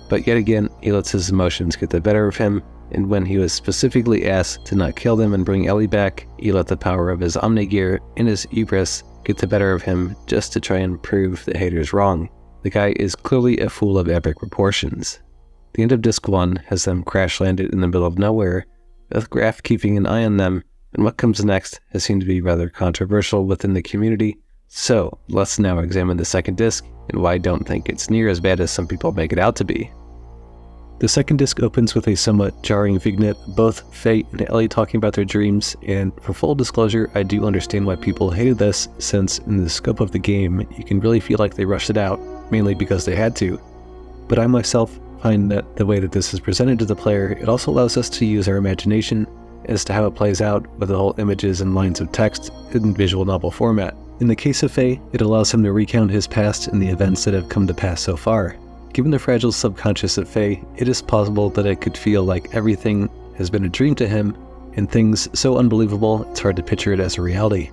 S1: But yet again, he lets his emotions get the better of him, and when he was specifically asked to not kill them and bring Ellie back, he let the power of his Omnigear and his hubris get the better of him just to try and prove the haters wrong. The guy is clearly a fool of epic proportions. The end of Disc 1 has them crash-landed in the middle of nowhere, with Grahf keeping an eye on them, and what comes next has seemed to be rather controversial within the community. So, let's now examine the second disc, and why I don't think it's near as bad as some people make it out to be. The second disc opens with a somewhat jarring vignette of both Faye and Ellie talking about their dreams, and for full disclosure, I do understand why people hated this, since in the scope of the game, you can really feel like they rushed it out, mainly because they had to. But I myself find that the way that this is presented to the player, it also allows us to use our imagination as to how it plays out with the whole images and lines of text in visual novel format. In the case of Faye, it allows him to recount his past and the events that have come to pass so far. Given the fragile subconscious of Faye, it is possible that it could feel like everything has been a dream to him, and things so unbelievable it's hard to picture it as a reality.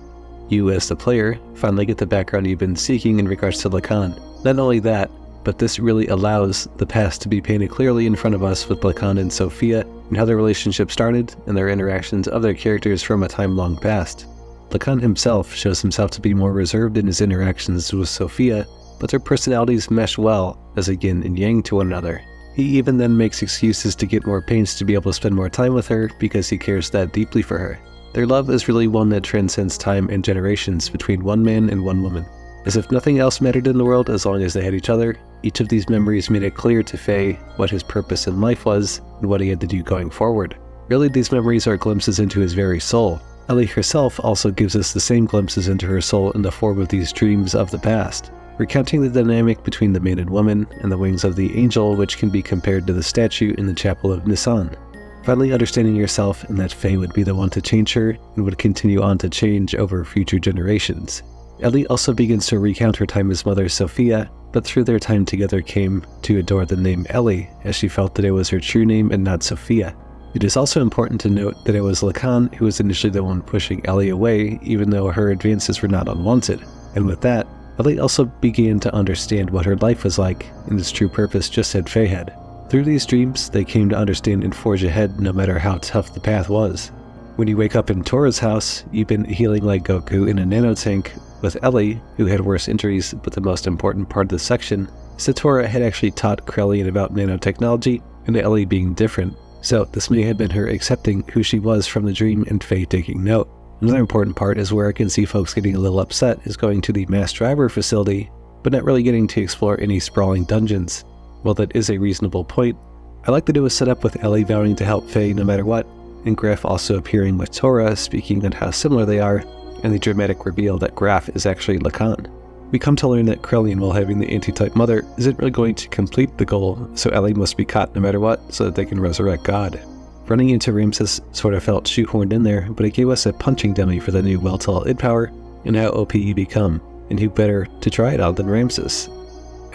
S1: You, as the player, finally get the background you've been seeking in regards to Lahan. Not only that, but this really allows the past to be painted clearly in front of us with Lahan and Sophia, and how their relationship started, and their interactions of their characters from a time long past. Lahan himself shows himself to be more reserved in his interactions with Sophia, but their personalities mesh well as a yin and yang to one another. He even then makes excuses to get more pains to be able to spend more time with her because he cares that deeply for her. Their love is really one that transcends time and generations between one man and one woman. As if nothing else mattered in the world as long as they had each other, each of these memories made it clear to Faye what his purpose in life was and what he had to do going forward. Really, these memories are glimpses into his very soul. Ellie herself also gives us the same glimpses into her soul in the form of these dreams of the past, recounting the dynamic between the man and woman and the wings of the angel, which can be compared to the statue in the chapel of Nisan. Finally understanding yourself and that Faye would be the one to change her and would continue on to change over future generations. Ellie also begins to recount her time as mother Sophia, but through their time together came to adore the name Ellie, as she felt that it was her true name and not Sophia. It is also important to note that it was Lahan who was initially the one pushing Ellie away, even though her advances were not unwanted. And with that, Ellie also began to understand what her life was like, and its true purpose just as Faye had. Through these dreams, they came to understand and forge ahead no matter how tough the path was. When you wake up in Tora's house, you've been healing like Goku in a nanotank, with Ellie, who had worse injuries, but the most important part of the section is that Tora had actually taught Corellian about nanotechnology, and Ellie being different. So this may have been her accepting who she was from the dream and Faye taking note. Another important part is where I can see folks getting a little upset is going to the mass driver facility, but not really getting to explore any sprawling dungeons. While that is a reasonable point, I like that it was set up with Ellie vowing to help Faye no matter what, and Grahf also appearing with Tora speaking on how similar they are, and the dramatic reveal that Grahf is actually Lahan. We come to learn that Corellian, while having the anti-type mother, isn't really going to complete the goal, so Ellie must be caught no matter what so that they can resurrect God. Running into Ramses sort of felt shoehorned in there, but it gave us a punching dummy for the new Weltal id power and how OP you become, and who better to try it out than Ramses.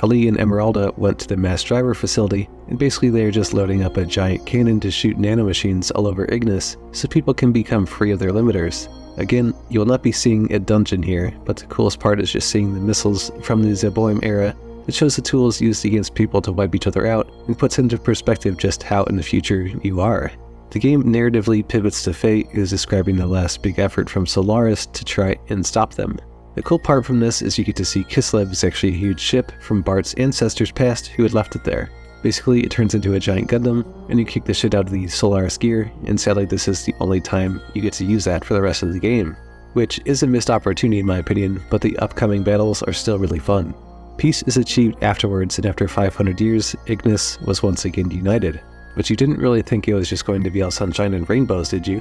S1: Ellie and Emeralda went to the mass driver facility, and basically they are just loading up a giant cannon to shoot nanomachines all over Ignis so people can become free of their limiters. Again, you will not be seeing a dungeon here, but the coolest part is just seeing the missiles from the Zeboim era. It shows the tools used against people to wipe each other out, and puts into perspective just how in the future you are. The game narratively pivots to Faye, who is describing the last big effort from Solaris to try and stop them. The cool part from this is you get to see Kislev is actually a huge ship from Bart's ancestors past who had left it there. Basically, it turns into a giant Gundam, and you kick the shit out of the Solaris gear, and sadly this is the only time you get to use that for the rest of the game. Which is a missed opportunity in my opinion, but the upcoming battles are still really fun. Peace is achieved afterwards, and after 500 years, Ignis was once again united. But you didn't really think it was just going to be all sunshine and rainbows, did you?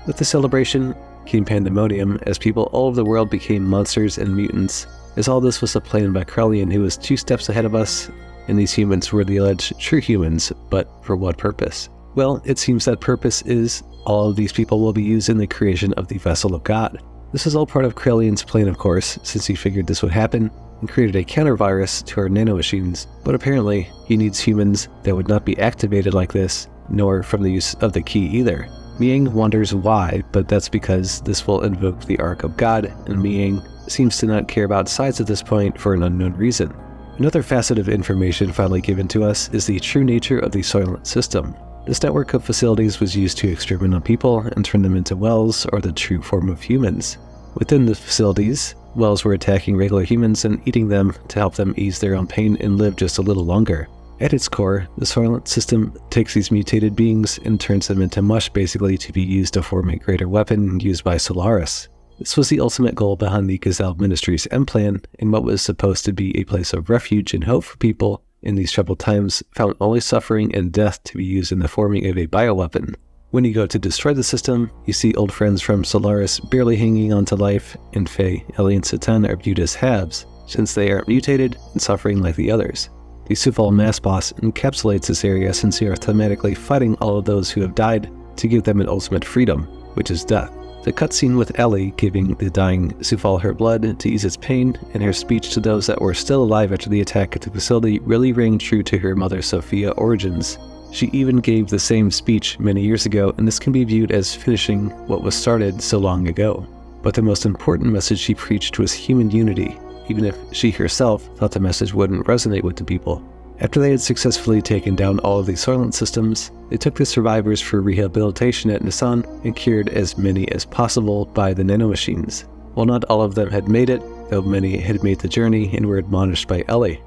S1: With the celebration came pandemonium, as people all over the world became monsters and mutants, as all this was a plan by Krelian, who was 2 steps ahead of us, and these humans were the alleged true humans, but for what purpose? Well, it seems that purpose is all of these people will be used in the creation of the Vessel of God. This is all part of Krelian's plan, of course, since he figured this would happen, and created a counter-virus to our nanomachines, but apparently he needs humans that would not be activated like this, nor from the use of the key either. Miang wonders why, but that's because this will invoke the Ark of God, and Miang seems to not care about sides at this point for an unknown reason. Another facet of information finally given to us is the true nature of the Soylent system. This network of facilities was used to experiment on people and turn them into wells, or the true form of humans. Within the facilities, wells were attacking regular humans and eating them to help them ease their own pain and live just a little longer. At its core, the Soylent system takes these mutated beings and turns them into mush, basically to be used to form a greater weapon used by Solaris. This was the ultimate goal behind the Gazelle Ministry's M-Plan, and what was supposed to be a place of refuge and hope for people in these troubled times found only suffering and death to be used in the forming of a bioweapon. When you go to destroy the system, you see old friends from Solaris barely hanging on to life, and Faye, Ellie, and Satan are viewed as halves, since they are mutated and suffering like the others. The Sufal mass boss encapsulates this area, since they are thematically fighting all of those who have died to give them an ultimate freedom, which is death. The cutscene with Ellie giving the dying Sufal her blood to ease its pain, and her speech to those that were still alive after the attack at the facility really rang true to her mother Sophia origins. She even gave the same speech many years ago, and this can be viewed as finishing what was started so long ago. But the most important message she preached was human unity, even if she herself thought the message wouldn't resonate with the people. After they had successfully taken down all of the Soylent systems, they took the survivors for rehabilitation at Nisan and cured as many as possible by the nanomachines. While not all of them had made it, though many had made the journey and were admonished by Ellie.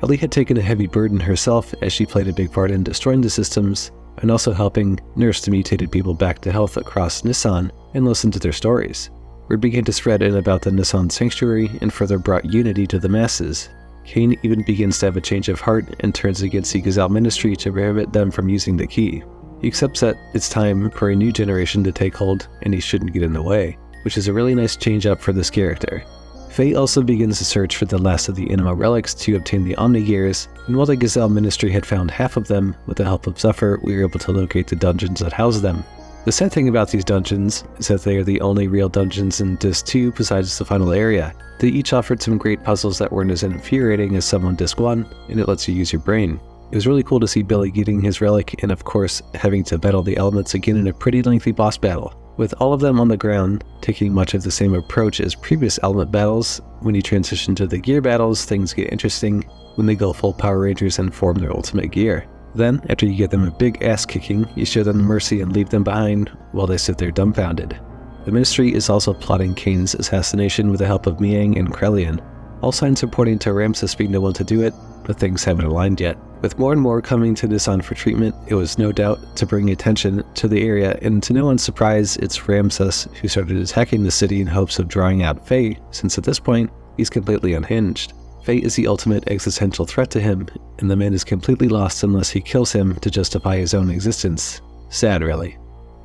S1: Ellie had taken a heavy burden herself, as she played a big part in destroying the systems, and also helping nurse the mutated people back to health across Nisan and listen to their stories. Word began to spread in about the Nisan sanctuary and further brought unity to the masses. Cain even begins to have a change of heart and turns against the Gazelle Ministry to prohibit them from using the key. He accepts that it's time for a new generation to take hold, and he shouldn't get in the way, which is a really nice change up for this character. Faye also begins to search for the last of the Anima relics to obtain the Omni-Gears, and while the Gazelle Ministry had found half of them, with the help of Zephyr, we were able to locate the dungeons that house them. The sad thing about these dungeons is that they are the only real dungeons in Disc 2 besides the final area. They each offered some great puzzles that weren't as infuriating as some on Disc 1, and it lets you use your brain. It was really cool to see Billy getting his relic, and of course, having to battle the elements again in a pretty lengthy boss battle. With all of them on the ground, taking much of the same approach as previous element battles, when you transition to the gear battles, things get interesting when they go full Power Rangers and form their ultimate gear. Then, after you give them a big ass kicking, you show them mercy and leave them behind while they sit there dumbfounded. The Ministry is also plotting Cain's assassination with the help of Miang and Krelian. All signs are pointing to Ramses being the one to do it, but things haven't aligned yet. With more and more coming to Nisan for treatment, it was no doubt to bring attention to the area, and to no one's surprise, it's Ramses who started attacking the city in hopes of drawing out Faye, since at this point, he's completely unhinged. Faye is the ultimate existential threat to him, and the man is completely lost unless he kills him to justify his own existence. Sad, really.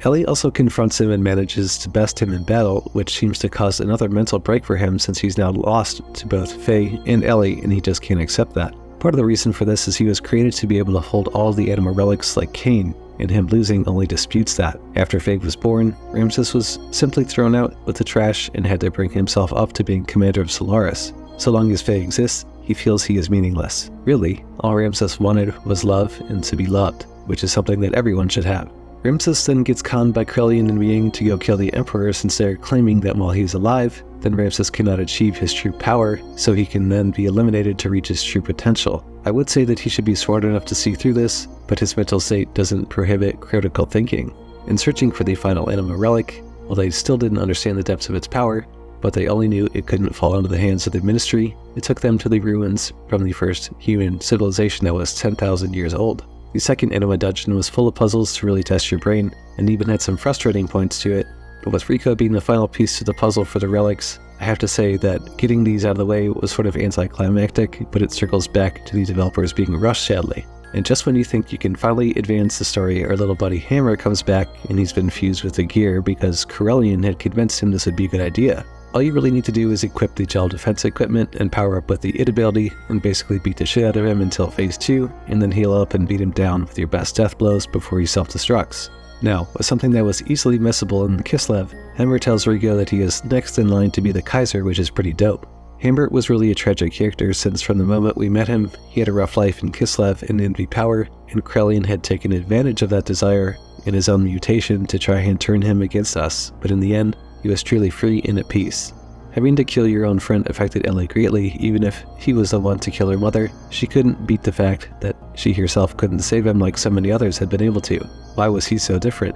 S1: Ellie also confronts him and manages to best him in battle, which seems to cause another mental break for him since he's now lost to both Faye and Ellie, and he just can't accept that. Part of the reason for this is he was created to be able to hold all the Anima relics like Cain, and him losing only disputes that. After Faye was born, Ramses was simply thrown out with the trash and had to bring himself up to being commander of Solaris. So long as Faye exists, he feels he is meaningless. Really, all Ramses wanted was love and to be loved, which is something that everyone should have. Ramsus then gets conned by Krelian and Ming to go kill the Emperor since they're claiming that while he's alive, then Ramsus cannot achieve his true power, so he can then be eliminated to reach his true potential. I would say that he should be smart enough to see through this, but his mental state doesn't prohibit critical thinking. In searching for the final Anima relic, well, they still didn't understand the depths of its power, but they only knew it couldn't fall into the hands of the Ministry. It took them to the ruins from the first human civilization that was 10,000 years old. The second Anima Dungeon was full of puzzles to really test your brain, and even had some frustrating points to it, but with Rika being the final piece to the puzzle for the relics, I have to say that getting these out of the way was sort of anticlimactic, but it circles back to the developers being rushed sadly. And just when you think you can finally advance the story, our little buddy Hammer comes back and he's been fused with the gear because Corellian had convinced him this would be a good idea. All you really need to do is equip the gel defense equipment and power up with the It ability and basically beat the shit out of him until phase 2, and then heal up and beat him down with your best death blows before he self-destructs. Now, with something that was easily missable in Kislev, Hammer tells Rigo that he is next in line to be the Kaiser, which is pretty dope. Hammer was really a tragic character since from the moment we met him, he had a rough life in Kislev and envy power, and Krelian had taken advantage of that desire in his own mutation to try and turn him against us, but in the end, he was truly free and at peace. Having to kill your own friend affected Ellie greatly, even if he was the one to kill her mother. She couldn't beat the fact that she herself couldn't save him like so many others had been able to. Why was he so different?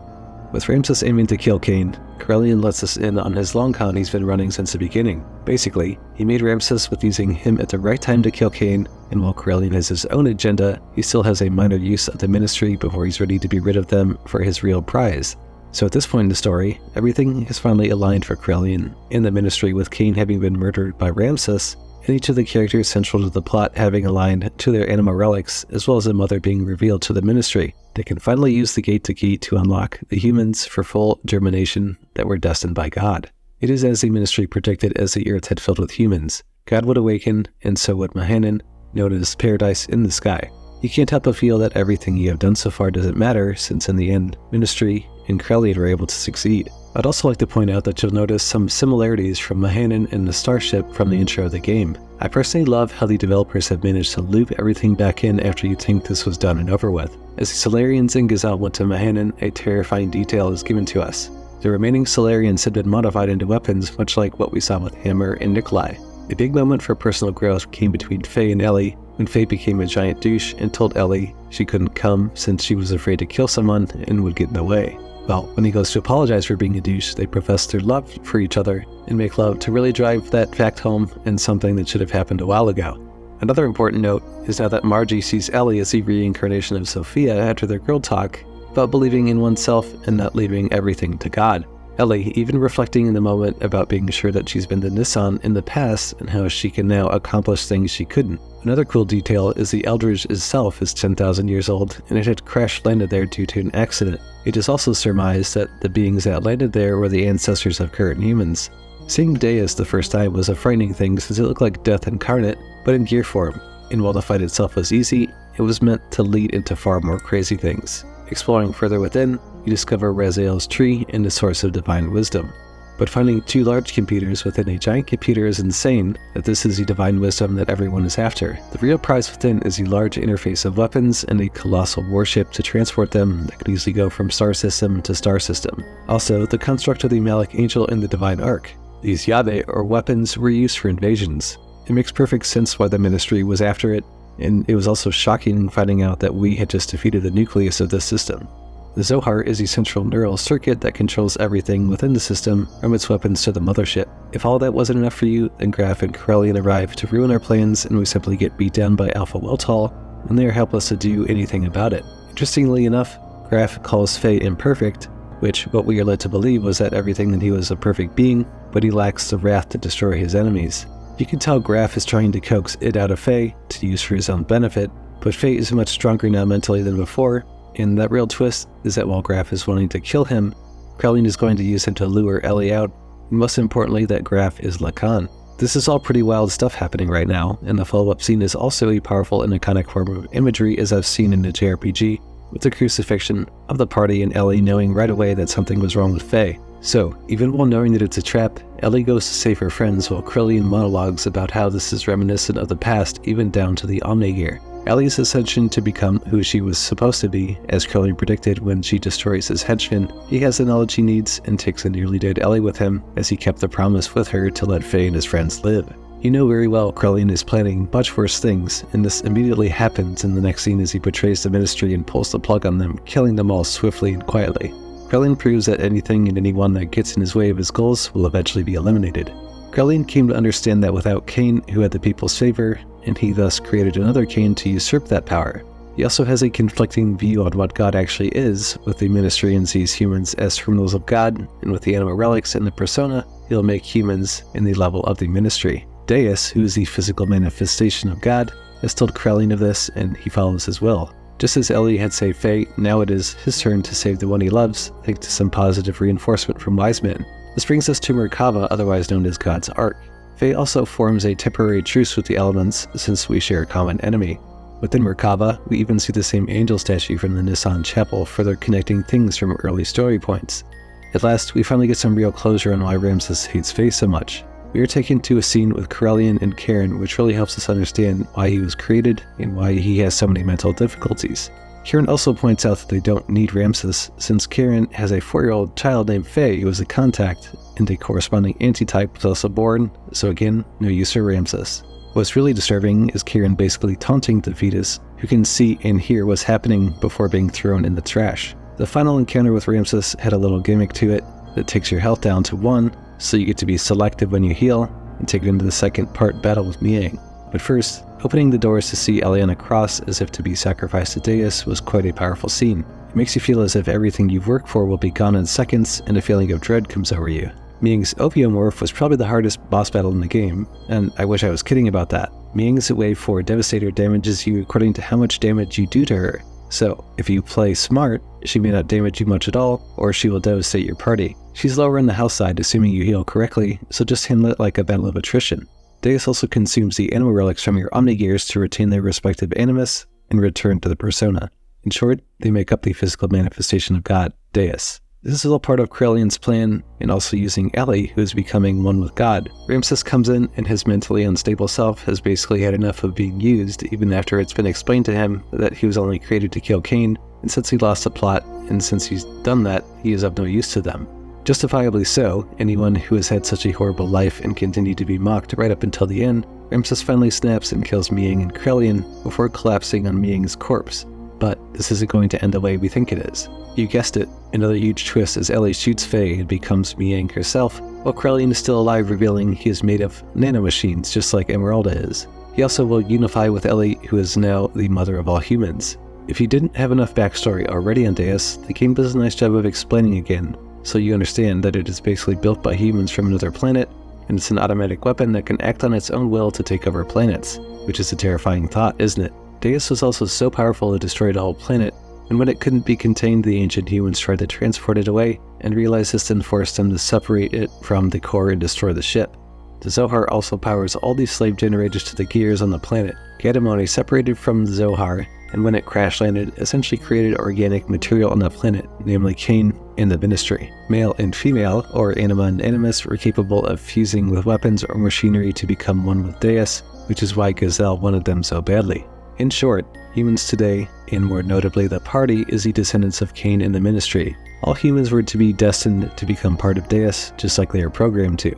S1: With Ramsus aiming to kill Cain, Corellian lets us in on his long con he's been running since the beginning. Basically, he made Ramsus with using him at the right time to kill Cain, and while Corellian has his own agenda, he still has a minor use of the Ministry before he's ready to be rid of them for his real prize. So at this point in the story, everything is finally aligned for Corellian in the Ministry, with Cain having been murdered by Ramsus, and each of the characters central to the plot having aligned to their Anima relics, as well as a mother being revealed to the Ministry. They can finally use the gate to key to unlock the humans for full germination that were destined by God. It is as the Ministry predicted. As the earth had filled with humans, God would awaken, and so would Mahanon, known as Paradise in the Sky. You can't help but feel that everything you have done so far doesn't matter, since in the end, Ministry and Corellian were able to succeed. I'd also like to point out that you'll notice some similarities from Mahanon and the starship from the intro of the game. I personally love how the developers have managed to loop everything back in after you think this was done and over with. As the Solarians and Gazelle went to Mahanon, a terrifying detail is given to us. The remaining Solarians had been modified into weapons, much like what we saw with Hammer and Nikolai. A big moment for personal growth came between Faye and Ellie, when Faye became a giant douche and told Ellie she couldn't come since she was afraid to kill someone and would get in the way. Well, when he goes to apologize for being a douche, they profess their love for each other and make love to really drive that fact home, and something that should have happened a while ago. Another important note is now that Margie sees Ellie as the reincarnation of Sophia after their girl talk about believing in oneself and not leaving everything to God. Ellie even reflecting in the moment about being sure that she's been to Nisan in the past and how she can now accomplish things she couldn't. Another cool detail is the Eldridge itself is 10,000 years old, and it had crash-landed there due to an accident. It is also surmised that the beings that landed there were the ancestors of current humans. Seeing Deus the first time was a frightening thing since it looked like death incarnate, but in gear form, and while the fight itself was easy, it was meant to lead into far more crazy things. Exploring further within, you discover Raziel's tree and the source of divine wisdom. But finding two large computers within a giant computer is insane that this is the divine wisdom that everyone is after. The real prize within is the large interface of weapons and a colossal warship to transport them that could easily go from star system to star system. Also, the construct of the Malik Angel and the Divine Ark. These Yave, or weapons, were used for invasions. It makes perfect sense why the Ministry was after it, and it was also shocking finding out that we had just defeated the nucleus of this system. The Zohar is the central neural circuit that controls everything within the system, from its weapons to the mothership. If all that wasn't enough for you, then Grahf and Corellian arrive to ruin our plans, and we simply get beat down by Alpha Weltall, and they are helpless to do anything about it. Interestingly enough, Grahf calls Faye imperfect, which what we are led to believe was that everything that he was a perfect being, but he lacks the wrath to destroy his enemies. You can tell Grahf is trying to coax it out of Faye to use for his own benefit, but Faye is much stronger now mentally than before, and that real twist is that while Grahf is wanting to kill him, Corellian is going to use him to lure Ellie out, and most importantly that Grahf is Lahan. This is all pretty wild stuff happening right now, and the follow-up scene is also a powerful and iconic form of imagery as I've seen in a JRPG, with the crucifixion of the party and Ellie knowing right away that something was wrong with Faye. So, even while knowing that it's a trap, Ellie goes to save her friends while Corellian monologues about how this is reminiscent of the past, even down to the Omni Gear. Ellie's ascension to become who she was supposed to be, as Krillin predicted when she destroys his henchmen. He has the knowledge he needs and takes a nearly dead Ellie with him, as he kept the promise with her to let Faye and his friends live. You know very well Krillin is planning much worse things, and this immediately happens in the next scene as he betrays the Ministry and pulls the plug on them, killing them all swiftly and quietly. Krillin proves that anything and anyone that gets in his way of his goals will eventually be eliminated. Krillin came to understand that without Cain, who had the people's favor, and he thus created another Cain to usurp that power. He also has a conflicting view on what God actually is, with the Ministry and sees humans as terminals of God, and with the Anima relics and the persona, he'll make humans in the level of the Ministry. Deus, who is the physical manifestation of God, has told Krillin of this, and he follows his will. Just as Ellie had saved Faye, now it is his turn to save the one he loves, thanks to some positive reinforcement from wise men. This brings us to Merkava, otherwise known as God's Ark. Faye also forms a temporary truce with the elements, since we share a common enemy. Within Merkava, we even see the same angel statue from the Nisan chapel, further connecting things from early story points. At last, we finally get some real closure on why Ramses hates Faye so much. We are taken to a scene with Corellian and Karen, which really helps us understand why he was created and why he has so many mental difficulties. Karen also points out that they don't need Ramses, since Karen has a 4-year-old child named Faye who is a contact, and a corresponding antitype was also born, so again, no use for Ramses. What's really disturbing is Karen basically taunting the fetus, who can see and hear what's happening before being thrown in the trash. The final encounter with Ramses had a little gimmick to it that takes your health down to 1, so you get to be selective when you heal, and take it into the second part battle with Miang. But first, opening the doors to see Ellie on a cross as if to be sacrificed to Deus was quite a powerful scene. It makes you feel as if everything you've worked for will be gone in seconds, and a feeling of dread comes over you. Miang's Opiomorph was probably the hardest boss battle in the game, and I wish I was kidding about that. Miang's wave 4 Devastator damages you according to how much damage you do to her. So, if you play smart, she may not damage you much at all, or she will devastate your party. She's lower in the house side, assuming you heal correctly, so just handle it like a battle of attrition. Deus also consumes the Anima relics from your Omnigears to retain their respective animus and return to the persona. In short, they make up the physical manifestation of God, Deus. This is all part of Corellian's plan, and also using Ellie, who is becoming one with God. Ramses comes in, and his mentally unstable self has basically had enough of being used, even after it's been explained to him that he was only created to kill Cain, and since he lost the plot, and since he's done that, he is of no use to them. Justifiably so, anyone who has had such a horrible life and continued to be mocked right up until the end, Ramses finally snaps and kills Miang and Corellian before collapsing on Miang's corpse. But this isn't going to end the way we think it is. You guessed it, another huge twist as Ellie shoots Faye and becomes Miang herself, while Corellian is still alive, revealing he is made of nanomachines just like Emeralda is. He also will unify with Ellie, who is now the mother of all humans. If you didn't have enough backstory already on Deus, the game does a nice job of explaining again, so you understand that it is basically built by humans from another planet, and it's an automatic weapon that can act on its own will to take over planets, which is a terrifying thought, isn't it? Deus was also so powerful it destroyed a whole planet, and when it couldn't be contained, the ancient humans tried to transport it away, and realized this then forced them to separate it from the core and destroy the ship. The Zohar also powers all these slave generators to the gears on the planet. Gadamoni separated from the Zohar, and when it crash landed, essentially created organic material on the planet, namely Cain and the Ministry. Male and female, or Anima and Animus, were capable of fusing with weapons or machinery to become one with Deus, which is why Gazelle wanted them so badly. In short, humans today, and more notably the party, is the descendants of Cain and the Ministry. All humans were to be destined to become part of Deus, just like they are programmed to.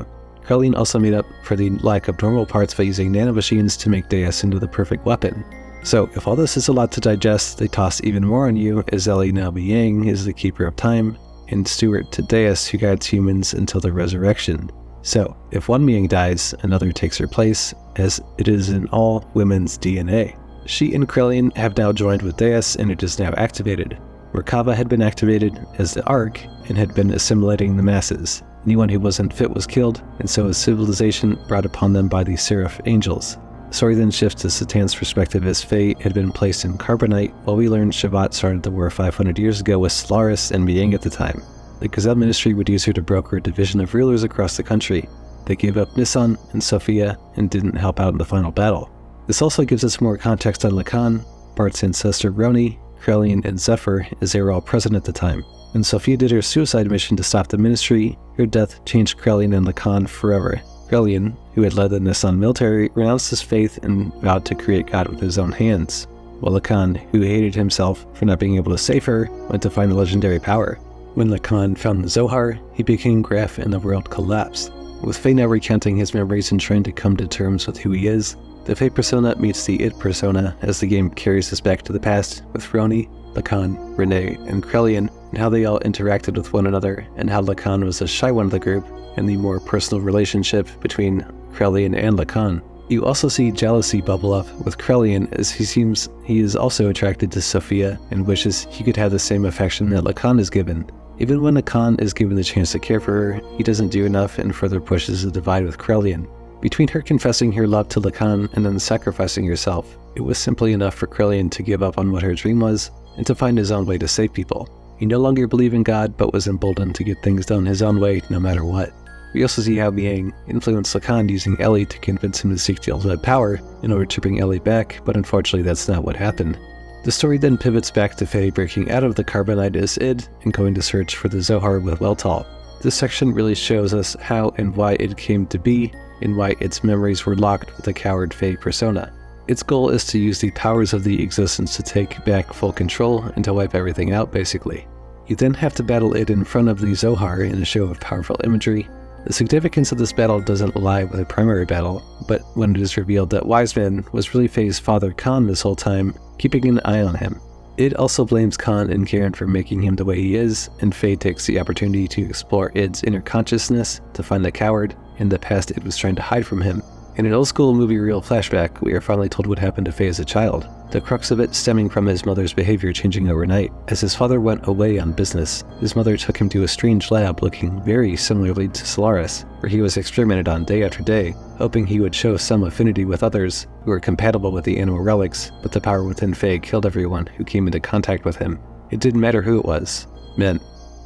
S1: Corellian also made up for the lack of normal parts by using nanomachines to make Deus into the perfect weapon. So, if all this is a lot to digest, they toss even more on you, as Ellie, now Miang, is the keeper of time, and steward to Deus, who guides humans until the resurrection. So, if one Miang dies, another takes her place, as it is in all women's DNA. She and Corellian have now joined with Deus, and it is now activated. Merkava had been activated as the Ark, and had been assimilating the masses. Anyone who wasn't fit was killed, and so was civilization brought upon them by the Seraph Angels. The story then shifts to Satan's perspective as Faye had been placed in Carbonite, while we learned Shevat started the war 500 years ago with Solaris and Miang at the time. The Gazelle Ministry would use her to broker a division of rulers across the country. They gave up Nisan and Sophia and didn't help out in the final battle. This also gives us more context on Lahan, Bart's ancestor Roni, Corellian, and Zephyr, as they were all present at the time. When Sophia did her suicide mission to stop the Ministry, her death changed Corellian and Lahan forever. Corellian, who had led the Nisan military, renounced his faith and vowed to create God with his own hands. while Lahan, who hated himself for not being able to save her, went to find the legendary power. When Lahan found the Zohar, he became Grahf and the world collapsed. With Faye now recounting his memories and trying to come to terms with who he is, the Faye persona meets the id persona as the game carries us back to the past with Roni, Lahan, Renee, and Krelian, and how they all interacted with one another, and how Lahan was the shy one of the group, and the more personal relationship between Krelian and Lahan. You also see jealousy bubble up with Krelian, as he is also attracted to Sophia and wishes he could have the same affection that Lahan is given. Even when Lahan is given the chance to care for her, he doesn't do enough and further pushes the divide with Krelian. Between her confessing her love to Lahan and then sacrificing herself, it was simply enough for Krelian to give up on what her dream was and to find his own way to save people. He no longer believed in God, but was emboldened to get things done his own way no matter what. We also see how Miang influenced Lahan using Ellie to convince him to seek the ultimate power in order to bring Ellie back, but unfortunately that's not what happened. The story then pivots back to Faye breaking out of the Carbonitis id and going to search for the Zohar with Weltal. This section really shows us how and why it came to be, and why its memories were locked with the coward Faye persona. Its goal is to use the powers of the existence to take back full control and to wipe everything out, basically. You then have to battle it in front of the Zohar in a show of powerful imagery. The significance of this battle doesn't lie with a primary battle, but when it is revealed that Wiseman was really Faye's father Khan this whole time, keeping an eye on him. Id also blames Khan and Karen for making him the way he is, and Faye takes the opportunity to explore Id's inner consciousness to find the coward and the past Id was trying to hide from him. In an old school movie reel flashback, we are finally told what happened to Faye as a child, the crux of it stemming from his mother's behavior changing overnight. As his father went away on business, his mother took him to a strange lab looking very similarly to Solaris, where he was experimented on day after day, hoping he would show some affinity with others who were compatible with the animal relics, but the power within Faye killed everyone who came into contact with him. It didn't matter who it was. Men,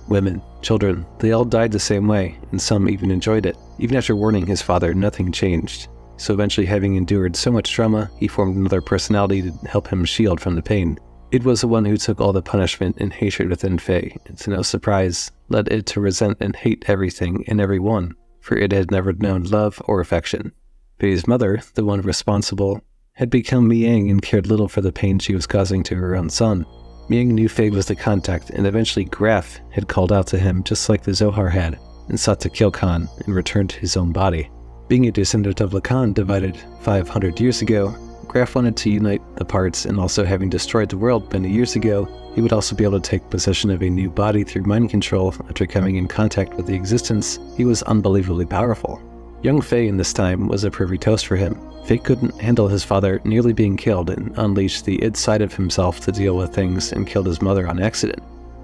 S1: women, children, they all died the same way, and some even enjoyed it. Even after warning his father, nothing changed. So eventually, having endured so much trauma, he formed another personality to help him shield from the pain. Id was the one who took all the punishment and hatred within Faye, and to no surprise, led Id to resent and hate everything and everyone, for Id had never known love or affection. Faye's mother, the one responsible, had become Miang and cared little for the pain she was causing to her own son. Miang knew Faye was the contact, and eventually Grahf had called out to him just like the Zohar had, and sought to kill Khan and return to his own body. Being a descendant of Lahan divided 500 years ago, Grahf wanted to unite the parts, and also having destroyed the world many years ago, he would also be able to take possession of a new body through mind control. After coming in contact with the existence, he was unbelievably powerful. Young Faye in this time was a perfect host for him. Faye couldn't handle his father nearly being killed and unleashed the id side of himself to deal with things and killed his mother on accident.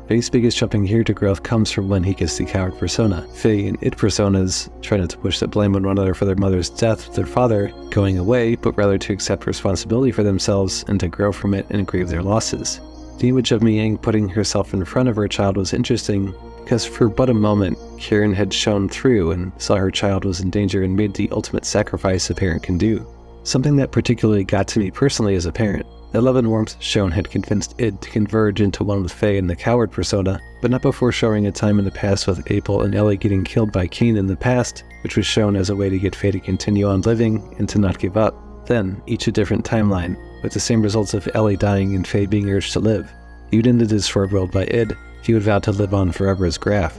S1: Faye's biggest jumping here to growth comes from when he gets the coward persona. Faye and id personas try not to push the blame on one another for their mother's death, their father going away, but rather to accept responsibility for themselves and to grow from it and grieve their losses. The image of Miang putting herself in front of her child was interesting because for but a moment, Karen had shone through and saw her child was in danger and made the ultimate sacrifice a parent can do. Something that particularly got to me personally as a parent. The love and warmth shown had convinced Id to converge into one with Faye and the coward persona, but not before showing a time in the past with April and Ellie getting killed by Cain in the past, which was shown as a way to get Faye to continue on living and to not give up. Then, each a different timeline, with the same results of Ellie dying and Faye being urged to live. Even in the destroyed world by Id, he would vow to live on forever as Grahf.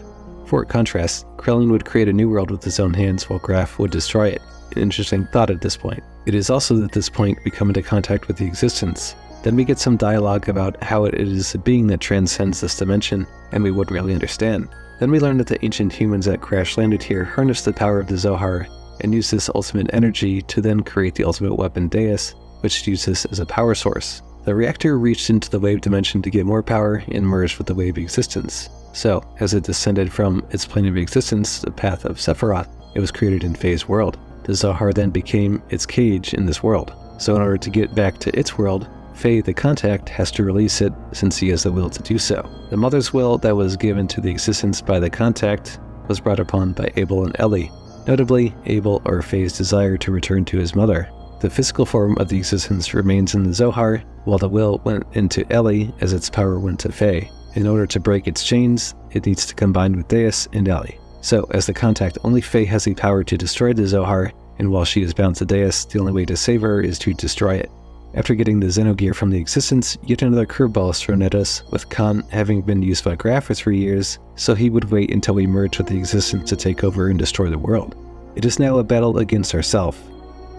S1: For contrast, Krellin would create a new world with his own hands while Grahf would destroy it. An interesting thought at this point. It is also at this point we come into contact with the existence. Then we get some dialogue about how it is a being that transcends this dimension, and we wouldn't really understand. Then we learn that the ancient humans that crash landed here harnessed the power of the Zohar and used this ultimate energy to then create the ultimate weapon Deus, which uses as a power source. The reactor reached into the wave dimension to get more power and merged with the wave existence. So, as it descended from its plane of existence, the path of Sephiroth, it was created in Faye's world. The Zohar then became its cage in this world. So in order to get back to its world, Faye, the contact, has to release it since he has the will to do so. The mother's will that was given to the existence by the contact was brought upon by Abel and Ellie. Notably, Abel or Faye's desire to return to his mother. The physical form of the existence remains in the Zohar, while the will went into Ellie as its power went to Faye. In order to break its chains, it needs to combine with Deus and Ellie. So, as the contact, only Faye has the power to destroy the Zohar, and while she is bound to Deus, the only way to save her is to destroy it. After getting the Xenogear from the Existence, yet another curveball is thrown at us, with Khan having been used by Grahf for 3 years, so he would wait until we merge with the Existence to take over and destroy the world. It is now a battle against ourself.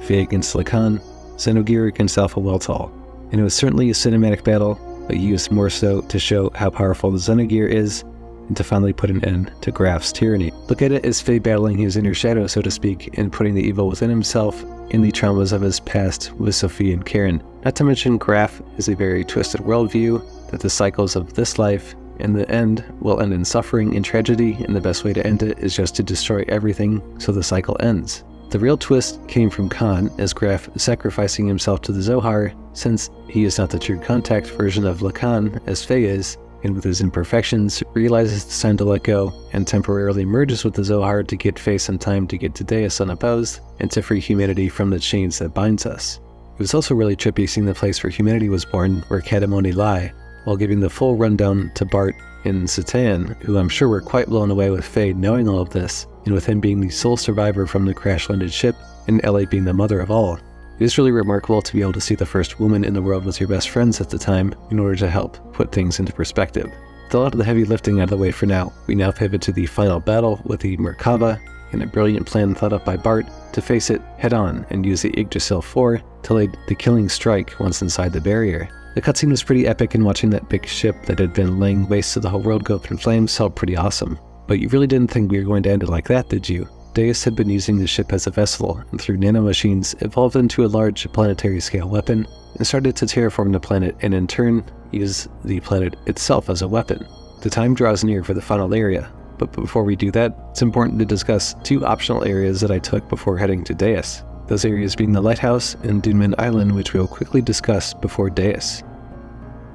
S1: Faye against Lahan, Xenogear against Alpha Weltall. And it was certainly a cinematic battle, but used more so to show how powerful the Xenogear is, and to finally put an end to Grahf's tyranny. Look at it as Faye battling his inner shadow, so to speak, and putting the evil within himself in the traumas of his past with Sophie and Karen. Not to mention Grahf is a very twisted worldview, that the cycles of this life and the end will end in suffering and tragedy, and the best way to end it is just to destroy everything so the cycle ends. The real twist came from Khan, as Grahf sacrificing himself to the Zohar, since he is not the true contact version of Lahan as Faye is, and with his imperfections, realizes it's time to let go, and temporarily merges with the Zohar to get Faye some time to get to Deus unopposed, and to free humanity from the chains that binds us. It was also really trippy seeing the place where humanity was born, where Katamoni lie, while giving the full rundown to Bart and Satan, who I'm sure were quite blown away with Faye knowing all of this, and with him being the sole survivor from the crash-landed ship, and Ellie being the mother of all. It is really remarkable to be able to see the first woman in the world with your best friends at the time, in order to help put things into perspective. With a lot of the heavy lifting out of the way for now, we now pivot to the final battle with the Merkava, and a brilliant plan thought up by Bart to face it head-on and use the Yggdrasil 4 to lay the killing strike once inside the barrier. The cutscene was pretty epic, and watching that big ship that had been laying waste to the whole world go up in flames felt pretty awesome. But you really didn't think we were going to end it like that, did you? Deus had been using the ship as a vessel, and through nanomachines evolved into a large planetary-scale weapon, and started to terraform the planet, and in turn, use the planet itself as a weapon. The time draws near for the final area, but before we do that, it's important to discuss 2 optional areas that I took before heading to Deus. Those areas being the Lighthouse and Dunman Island, which we will quickly discuss before Deus.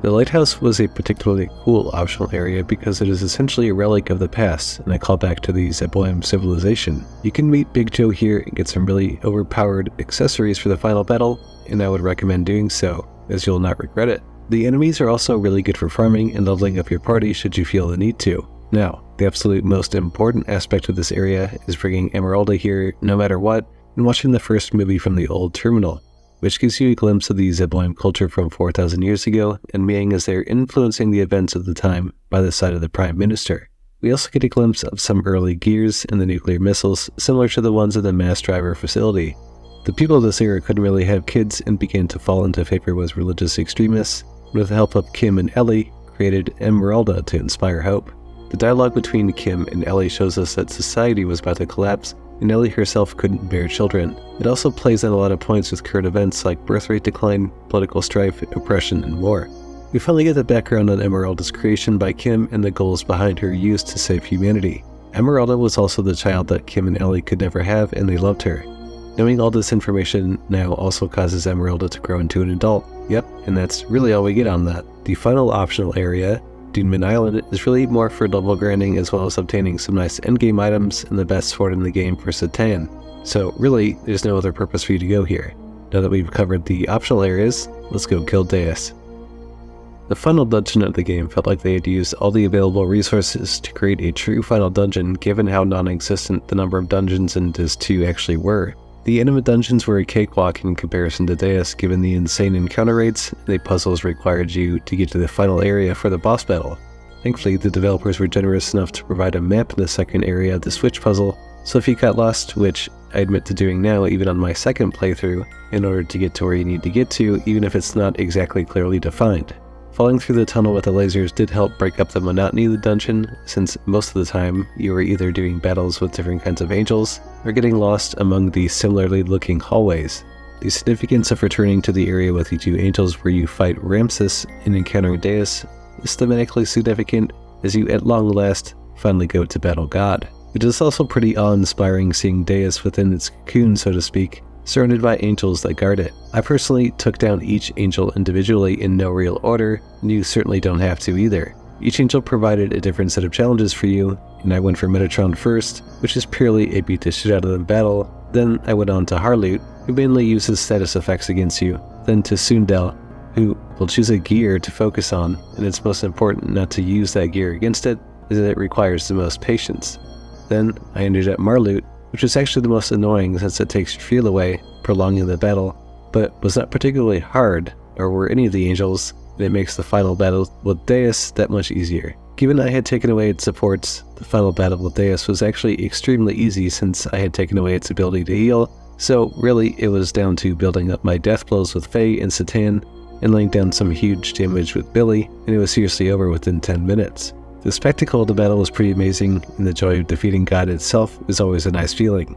S1: The Lighthouse was a particularly cool optional area because it is essentially a relic of the past, and I call back to the Zeboim civilization. You can meet Big Joe here and get some really overpowered accessories for the final battle, and I would recommend doing so, as you'll not regret it. The enemies are also really good for farming and leveling up your party should you feel the need to. Now, the absolute most important aspect of this area is bringing Emeralda here no matter what, and watching the first movie from the old terminal, which gives you a glimpse of the Zeboim culture from 4,000 years ago, and Ming as they're influencing the events of the time by the side of the Prime Minister. We also get a glimpse of some early gears and the nuclear missiles, similar to the ones in the mass driver facility. The people of this era couldn't really have kids and began to fall into favor with religious extremists, and with the help of Kim and Ellie, created Emeralda to inspire hope. The dialogue between Kim and Ellie shows us that society was about to collapse, and Ellie herself couldn't bear children. It also plays on a lot of points with current events like birth rate decline, political strife, oppression, and war. We finally get the background on Emeralda's creation by Kim and the goals behind her use to save humanity. Emeralda was also the child that Kim and Ellie could never have, and they loved her. Knowing all this information now also causes Emeralda to grow into an adult. Yep, and that's really all we get on that. The final optional area, Dunman Island, is really more for level grinding as well as obtaining some nice endgame items and the best sword in the game for Satan. So really, there's no other purpose for you to go here. Now that we've covered the optional areas, let's go kill Deus. The final dungeon of the game felt like they had used all the available resources to create a true final dungeon given how non-existent the number of dungeons in Disc 2 actually were. The Anima Dungeons were a cakewalk in comparison to Deus given the insane encounter rates and the puzzles required you to get to the final area for the boss battle. Thankfully, the developers were generous enough to provide a map in the second area of the Switch puzzle, so if you got lost, which I admit to doing now even on my second playthrough, in order to get to where you need to get to, even if it's not exactly clearly defined. Falling through the tunnel with the lasers did help break up the monotony of the dungeon, since most of the time you were either doing battles with different kinds of angels, or getting lost among the similarly looking hallways. The significance of returning to the area with the 2 angels where you fight Ramses and encountering Deus is thematically significant, as you at long last finally go to battle God. It is also pretty awe-inspiring seeing Deus within its cocoon, so to speak, surrounded by angels that guard it. I personally took down each angel individually in no real order, and you certainly don't have to either. Each angel provided a different set of challenges for you, and I went for Metatron first, which is purely a beat the shit out of them battle. Then I went on to Harloot, who mainly uses status effects against you, then to Sundel, who will choose a gear to focus on, and it's most important not to use that gear against it, as it requires the most patience. Then I ended at Marloot, which is actually the most annoying since it takes your feel away, prolonging the battle, but was not particularly hard, or were any of the angels, and it makes the final battle with Deus that much easier. Given I had taken away its supports, the final battle with Deus was actually extremely easy since I had taken away its ability to heal, so really it was down to building up my death blows with Faye and Satan, and laying down some huge damage with Billy, and it was seriously over within 10 minutes. The spectacle of the battle was pretty amazing, and the joy of defeating God itself is always a nice feeling.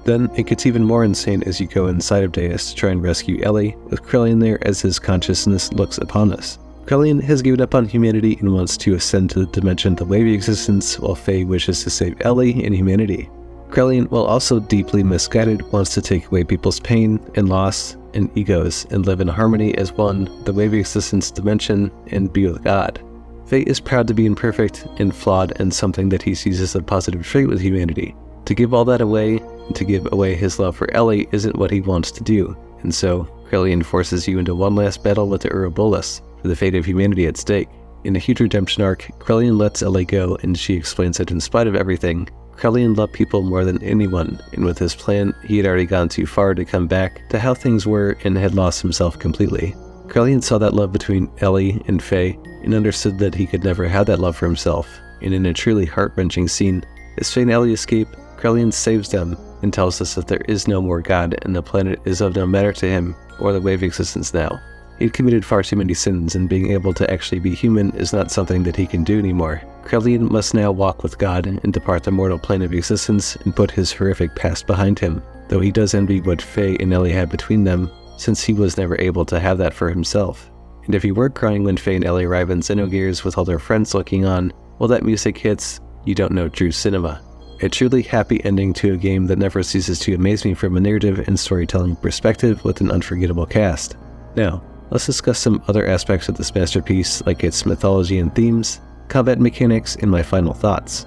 S1: Then it gets even more insane as you go inside of Deus to try and rescue Ellie, with Krellian there as his consciousness looks upon us. Krellian has given up on humanity and wants to ascend to the dimension of the wavy existence, while Faye wishes to save Ellie and humanity. Krellian, while also deeply misguided, wants to take away people's pain and loss and egos and live in harmony as one, the wavy existence dimension, and be with God. Faye is proud to be imperfect and flawed, and something that he sees as a positive trait with humanity. To give all that away, and to give away his love for Ellie, isn't what he wants to do, and so Krellian forces you into one last battle with the Ouroboros, for the fate of humanity at stake. In a huge redemption arc, Krellian lets Ellie go, and she explains that in spite of everything, Krellian loved people more than anyone, and with his plan, he had already gone too far to come back to how things were and had lost himself completely. Krellian saw that love between Ellie and Faye, and understood that he could never have that love for himself, and in a truly heart-wrenching scene, as Faye and Ellie escape, Krellian saves them, and tells us that there is no more God, and the planet is of no matter to him, or the wave existence now. He'd committed far too many sins, and being able to actually be human is not something that he can do anymore. Krellian must now walk with God and depart the mortal plane of existence and put his horrific past behind him, though he does envy what Faye and Ellie had between them, since he was never able to have that for himself. And if he were crying when Faye and Ellie arrive in Xenogears with all their friends looking on, while that music hits, you don't know true cinema. A truly happy ending to a game that never ceases to amaze me from a narrative and storytelling perspective with an unforgettable cast. Now, let's discuss some other aspects of this masterpiece, like its mythology and themes, combat mechanics, and my final thoughts.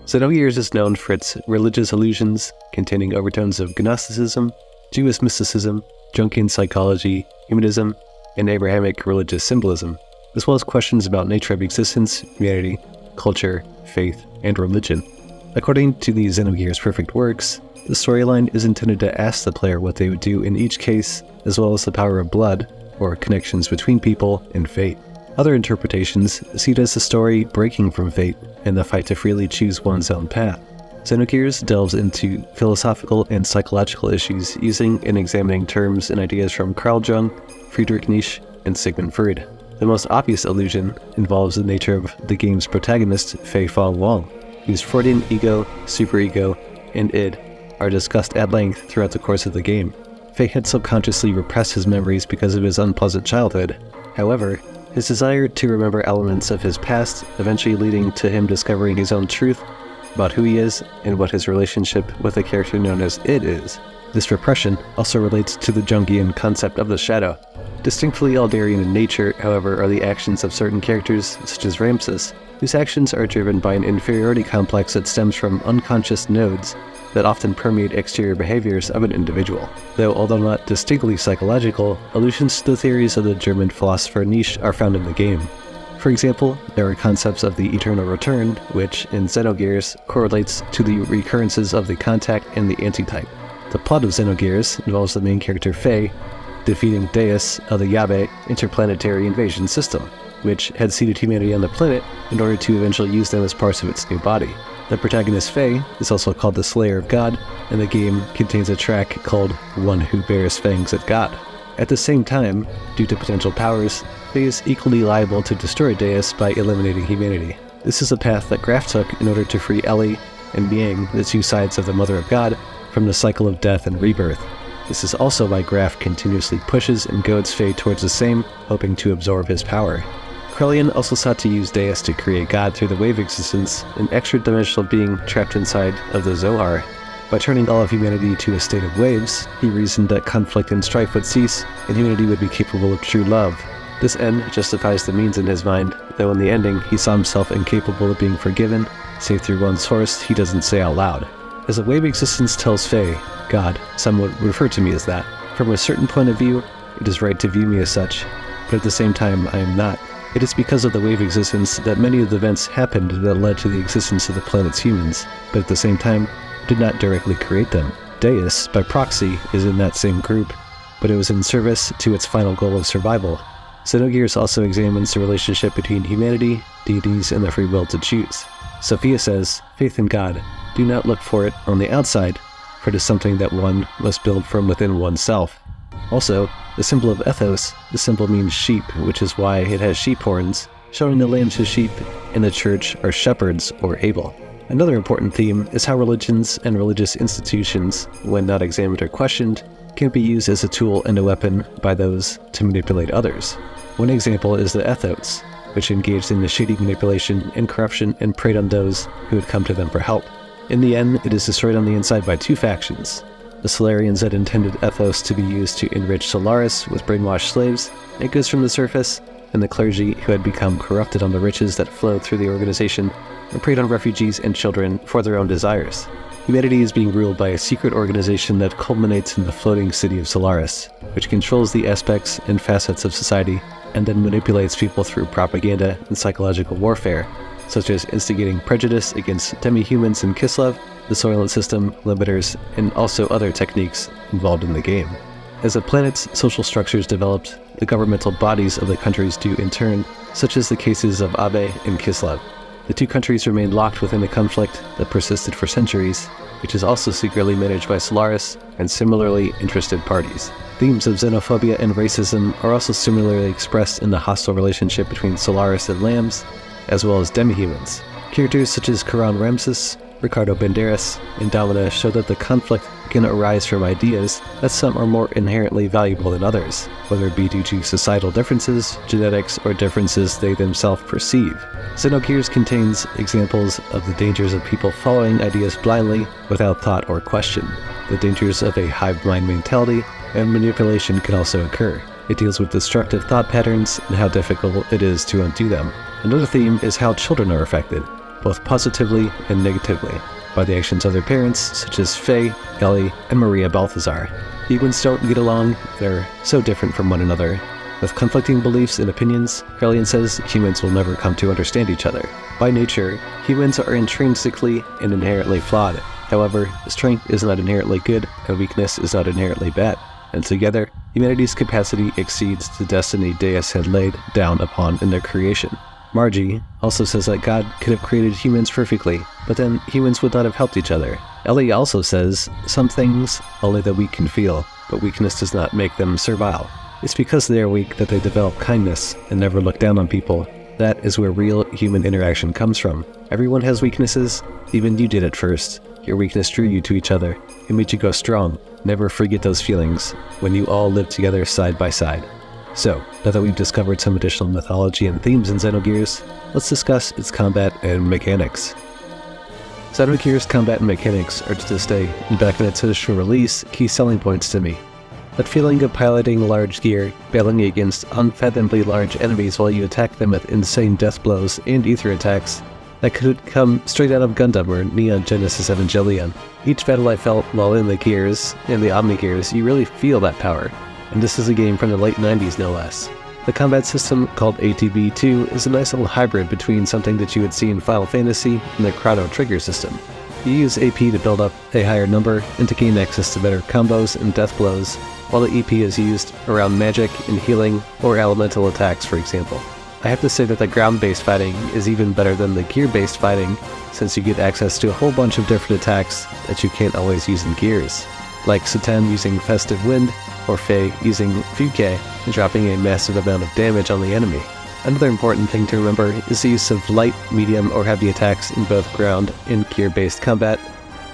S1: Xenogears is known for its religious allusions, containing overtones of Gnosticism, Jewish mysticism, Jungian psychology, humanism, and Abrahamic religious symbolism, as well as questions about nature of existence, humanity, culture, faith, and religion. According to the Xenogears Perfect Works, the storyline is intended to ask the player what they would do in each case, as well as the power of blood, or connections between people, and fate. Other interpretations see it as a story breaking from fate, and the fight to freely choose one's own path. Xenogears delves into philosophical and psychological issues using and examining terms and ideas from Carl Jung, Friedrich Nietzsche, and Sigmund Freud. The most obvious allusion involves the nature of the game's protagonist, Fei Fong Wong, whose Freudian ego, superego, and id are discussed at length throughout the course of the game. Fei had subconsciously repressed his memories because of his unpleasant childhood. However, his desire to remember elements of his past, eventually leading to him discovering his own truth about who he is and what his relationship with the character known as id is. This repression also relates to the Jungian concept of the shadow. Distinctly Aldarian in nature, however, are the actions of certain characters, such as Ramses, whose actions are driven by an inferiority complex that stems from unconscious nodes that often permeate exterior behaviors of an individual. Though, although not distinctly psychological, allusions to the theories of the German philosopher Nietzsche are found in the game. For example, there are concepts of the eternal return, which, in Xenogears, correlates to the recurrences of the contact and the antitype. The plot of Xenogears involves the main character Faye defeating Deus of the Aveh interplanetary invasion system, which had seeded humanity on the planet in order to eventually use them as parts of its new body. The protagonist Faye is also called the Slayer of God, and the game contains a track called One Who Bears Fangs at God. At the same time, due to potential powers, Faye is equally liable to destroy Deus by eliminating humanity. This is a path that Grahf took in order to free Ellie and Miang, the two sides of the Mother of God, from the cycle of death and rebirth. This is also why Grahf continuously pushes and goads Faye towards the same, hoping to absorb his power. Krellian also sought to use Deus to create God through the wave existence, an extra-dimensional being trapped inside of the Zohar. By turning all of humanity to a state of waves, he reasoned that conflict and strife would cease, and humanity would be capable of true love. This end justifies the means in his mind, though in the ending he saw himself incapable of being forgiven, save through one source he doesn't say out loud. As a wave existence tells Faye, God, some would refer to me as that. From a certain point of view, it is right to view me as such, but at the same time I am not. It is because of the wave existence that many of the events happened that led to the existence of the planet's humans, but at the same time, did not directly create them. Deus, by proxy, is in that same group, but it was in service to its final goal of survival. Xenogears also examines the relationship between humanity, deities, and the free will to choose. Sophia says, "Faith in God. Do not look for it on the outside, for it is something that one must build from within oneself." Also, the symbol of Ethos, the symbol means sheep, which is why it has sheep horns, showing the lambs as sheep in the church are shepherds or able. Another important theme is how religions and religious institutions, when not examined or questioned, can be used as a tool and a weapon by those to manipulate others. One example is the Ethos, which engaged in the shady manipulation and corruption and preyed on those who had come to them for help. In the end, it is destroyed on the inside by two factions. The Solarians that intended Ethos to be used to enrich Solaris with brainwashed slaves and goods from the surface, and the clergy who had become corrupted on the riches that flowed through the organization and preyed on refugees and children for their own desires. Humanity is being ruled by a secret organization that culminates in the floating city of Solaris, which controls the aspects and facets of society and then manipulates people through propaganda and psychological warfare, such as instigating prejudice against demi-humans in Kislev, the Soylent system, limiters, and also other techniques involved in the game. As the planet's social structures developed, the governmental bodies of the countries do in turn, such as the cases of Aveh and Kislev. The two countries remained locked within a conflict that persisted for centuries, which is also secretly managed by Solaris and similarly interested parties. Themes of xenophobia and racism are also similarly expressed in the hostile relationship between Solaris and lambs, as well as demi-humans. Characters such as Karan Ramses, Ricardo Banderas, and Domina show that the conflict can arise from ideas that some are more inherently valuable than others, whether it be due to societal differences, genetics, or differences they themselves perceive. Xenogears contains examples of the dangers of people following ideas blindly without thought or question. The dangers of a hive mind mentality and manipulation can also occur. It deals with destructive thought patterns and how difficult it is to undo them. Another theme is how children are affected, both positively and negatively, by the actions of their parents, such as Faye, Ellie, and Maria Balthazar. Humans don't get along, they're so different from one another. With conflicting beliefs and opinions, Krelian says humans will never come to understand each other. By nature, humans are intrinsically and inherently flawed. However, strength is not inherently good, and weakness is not inherently bad. And together, humanity's capacity exceeds the destiny Deus had laid down upon in their creation. Margie also says that God could have created humans perfectly, but then humans would not have helped each other. Ellie also says, some things only the weak can feel, but weakness does not make them servile. It's because they are weak that they develop kindness and never look down on people. That is where real human interaction comes from. Everyone has weaknesses, even you did at first. Your weakness drew you to each other. It made you go strong. Never forget those feelings when you all live together side by side. So, now that we've discovered some additional mythology and themes in Xenogears, let's discuss its combat and mechanics. Xenogears' combat and mechanics are to this day, and back in its initial release, key selling points to me. That feeling of piloting large gear, battling against unfathomably large enemies while you attack them with insane death blows and ether attacks, that could come straight out of Gundam or Neon Genesis Evangelion. Each battle I felt while in the gears, and the Omni Gears, you really feel that power. And this is a game from the late 90s no less. The combat system, called ATB2, is a nice little hybrid between something that you would see in Final Fantasy and the Chrono Trigger system. You use AP to build up a higher number and to gain access to better combos and death blows, while the EP is used around magic and healing or elemental attacks, for example. I have to say that the ground-based fighting is even better than the gear-based fighting, since you get access to a whole bunch of different attacks that you can't always use in gears, like Satan using Festive Wind, or Faye using Fuke and dropping a massive amount of damage on the enemy. Another important thing to remember is the use of light, medium, or heavy attacks in both ground and gear-based combat,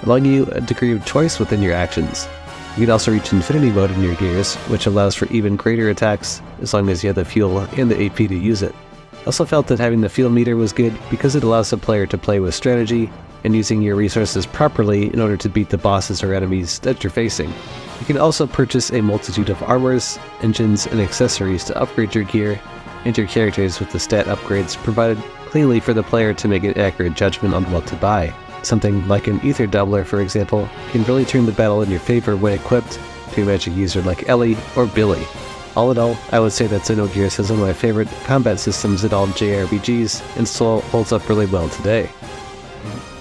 S1: allowing you a degree of choice within your actions. You can also reach Infinity Mode in your gears, which allows for even greater attacks as long as you have the fuel and the AP to use it. I also felt that having the fuel meter was good because it allows the player to play with strategy and using your resources properly in order to beat the bosses or enemies that you're facing. You can also purchase a multitude of armors, engines, and accessories to upgrade your gear and your characters with the stat upgrades provided cleanly for the player to make an accurate judgment on what to buy. Something like an ether doubler, for example, can really turn the battle in your favor when equipped to a magic user like Ellie or Billy. All in all, I would say that Xenogears has one of my favorite combat systems in all JRPGs and still holds up really well today.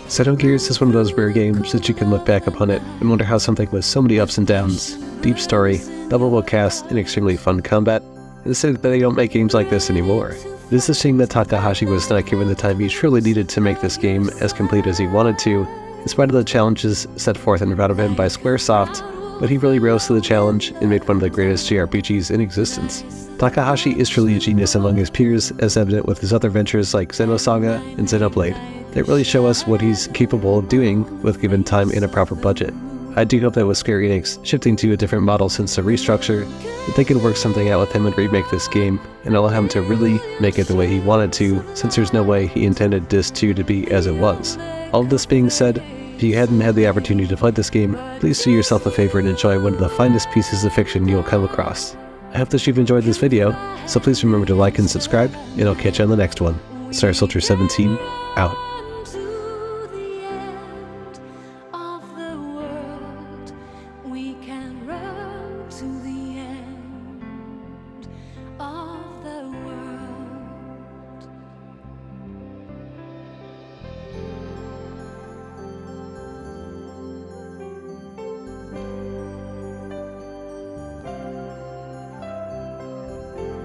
S1: Xenogears is one of those rare games that you can look back upon it and wonder how something with so many ups and downs, deep story, lovable cast, and extremely fun combat, and say that they don't make games like this anymore. It is a shame that Takahashi was not given the time he truly needed to make this game as complete as he wanted to, in spite of the challenges set forth in front of him by Squaresoft, but he really rose to the challenge and made one of the greatest JRPGs in existence. Takahashi is truly a genius among his peers, as evident with his other ventures like Xenosaga and Xenoblade. They really show us what he's capable of doing with given time and a proper budget. I do hope that with Square Enix shifting to a different model since the restructure, that they can work something out with him and remake this game, and allow him to really make it the way he wanted to, since there's no way he intended Disc 2 to be as it was. All of this being said, if you hadn't had the opportunity to play this game, please do yourself a favor and enjoy one of the finest pieces of fiction you'll come across. I hope that you've enjoyed this video, so please remember to like and subscribe, and I'll catch you on the next one. Star Soldier 17, out.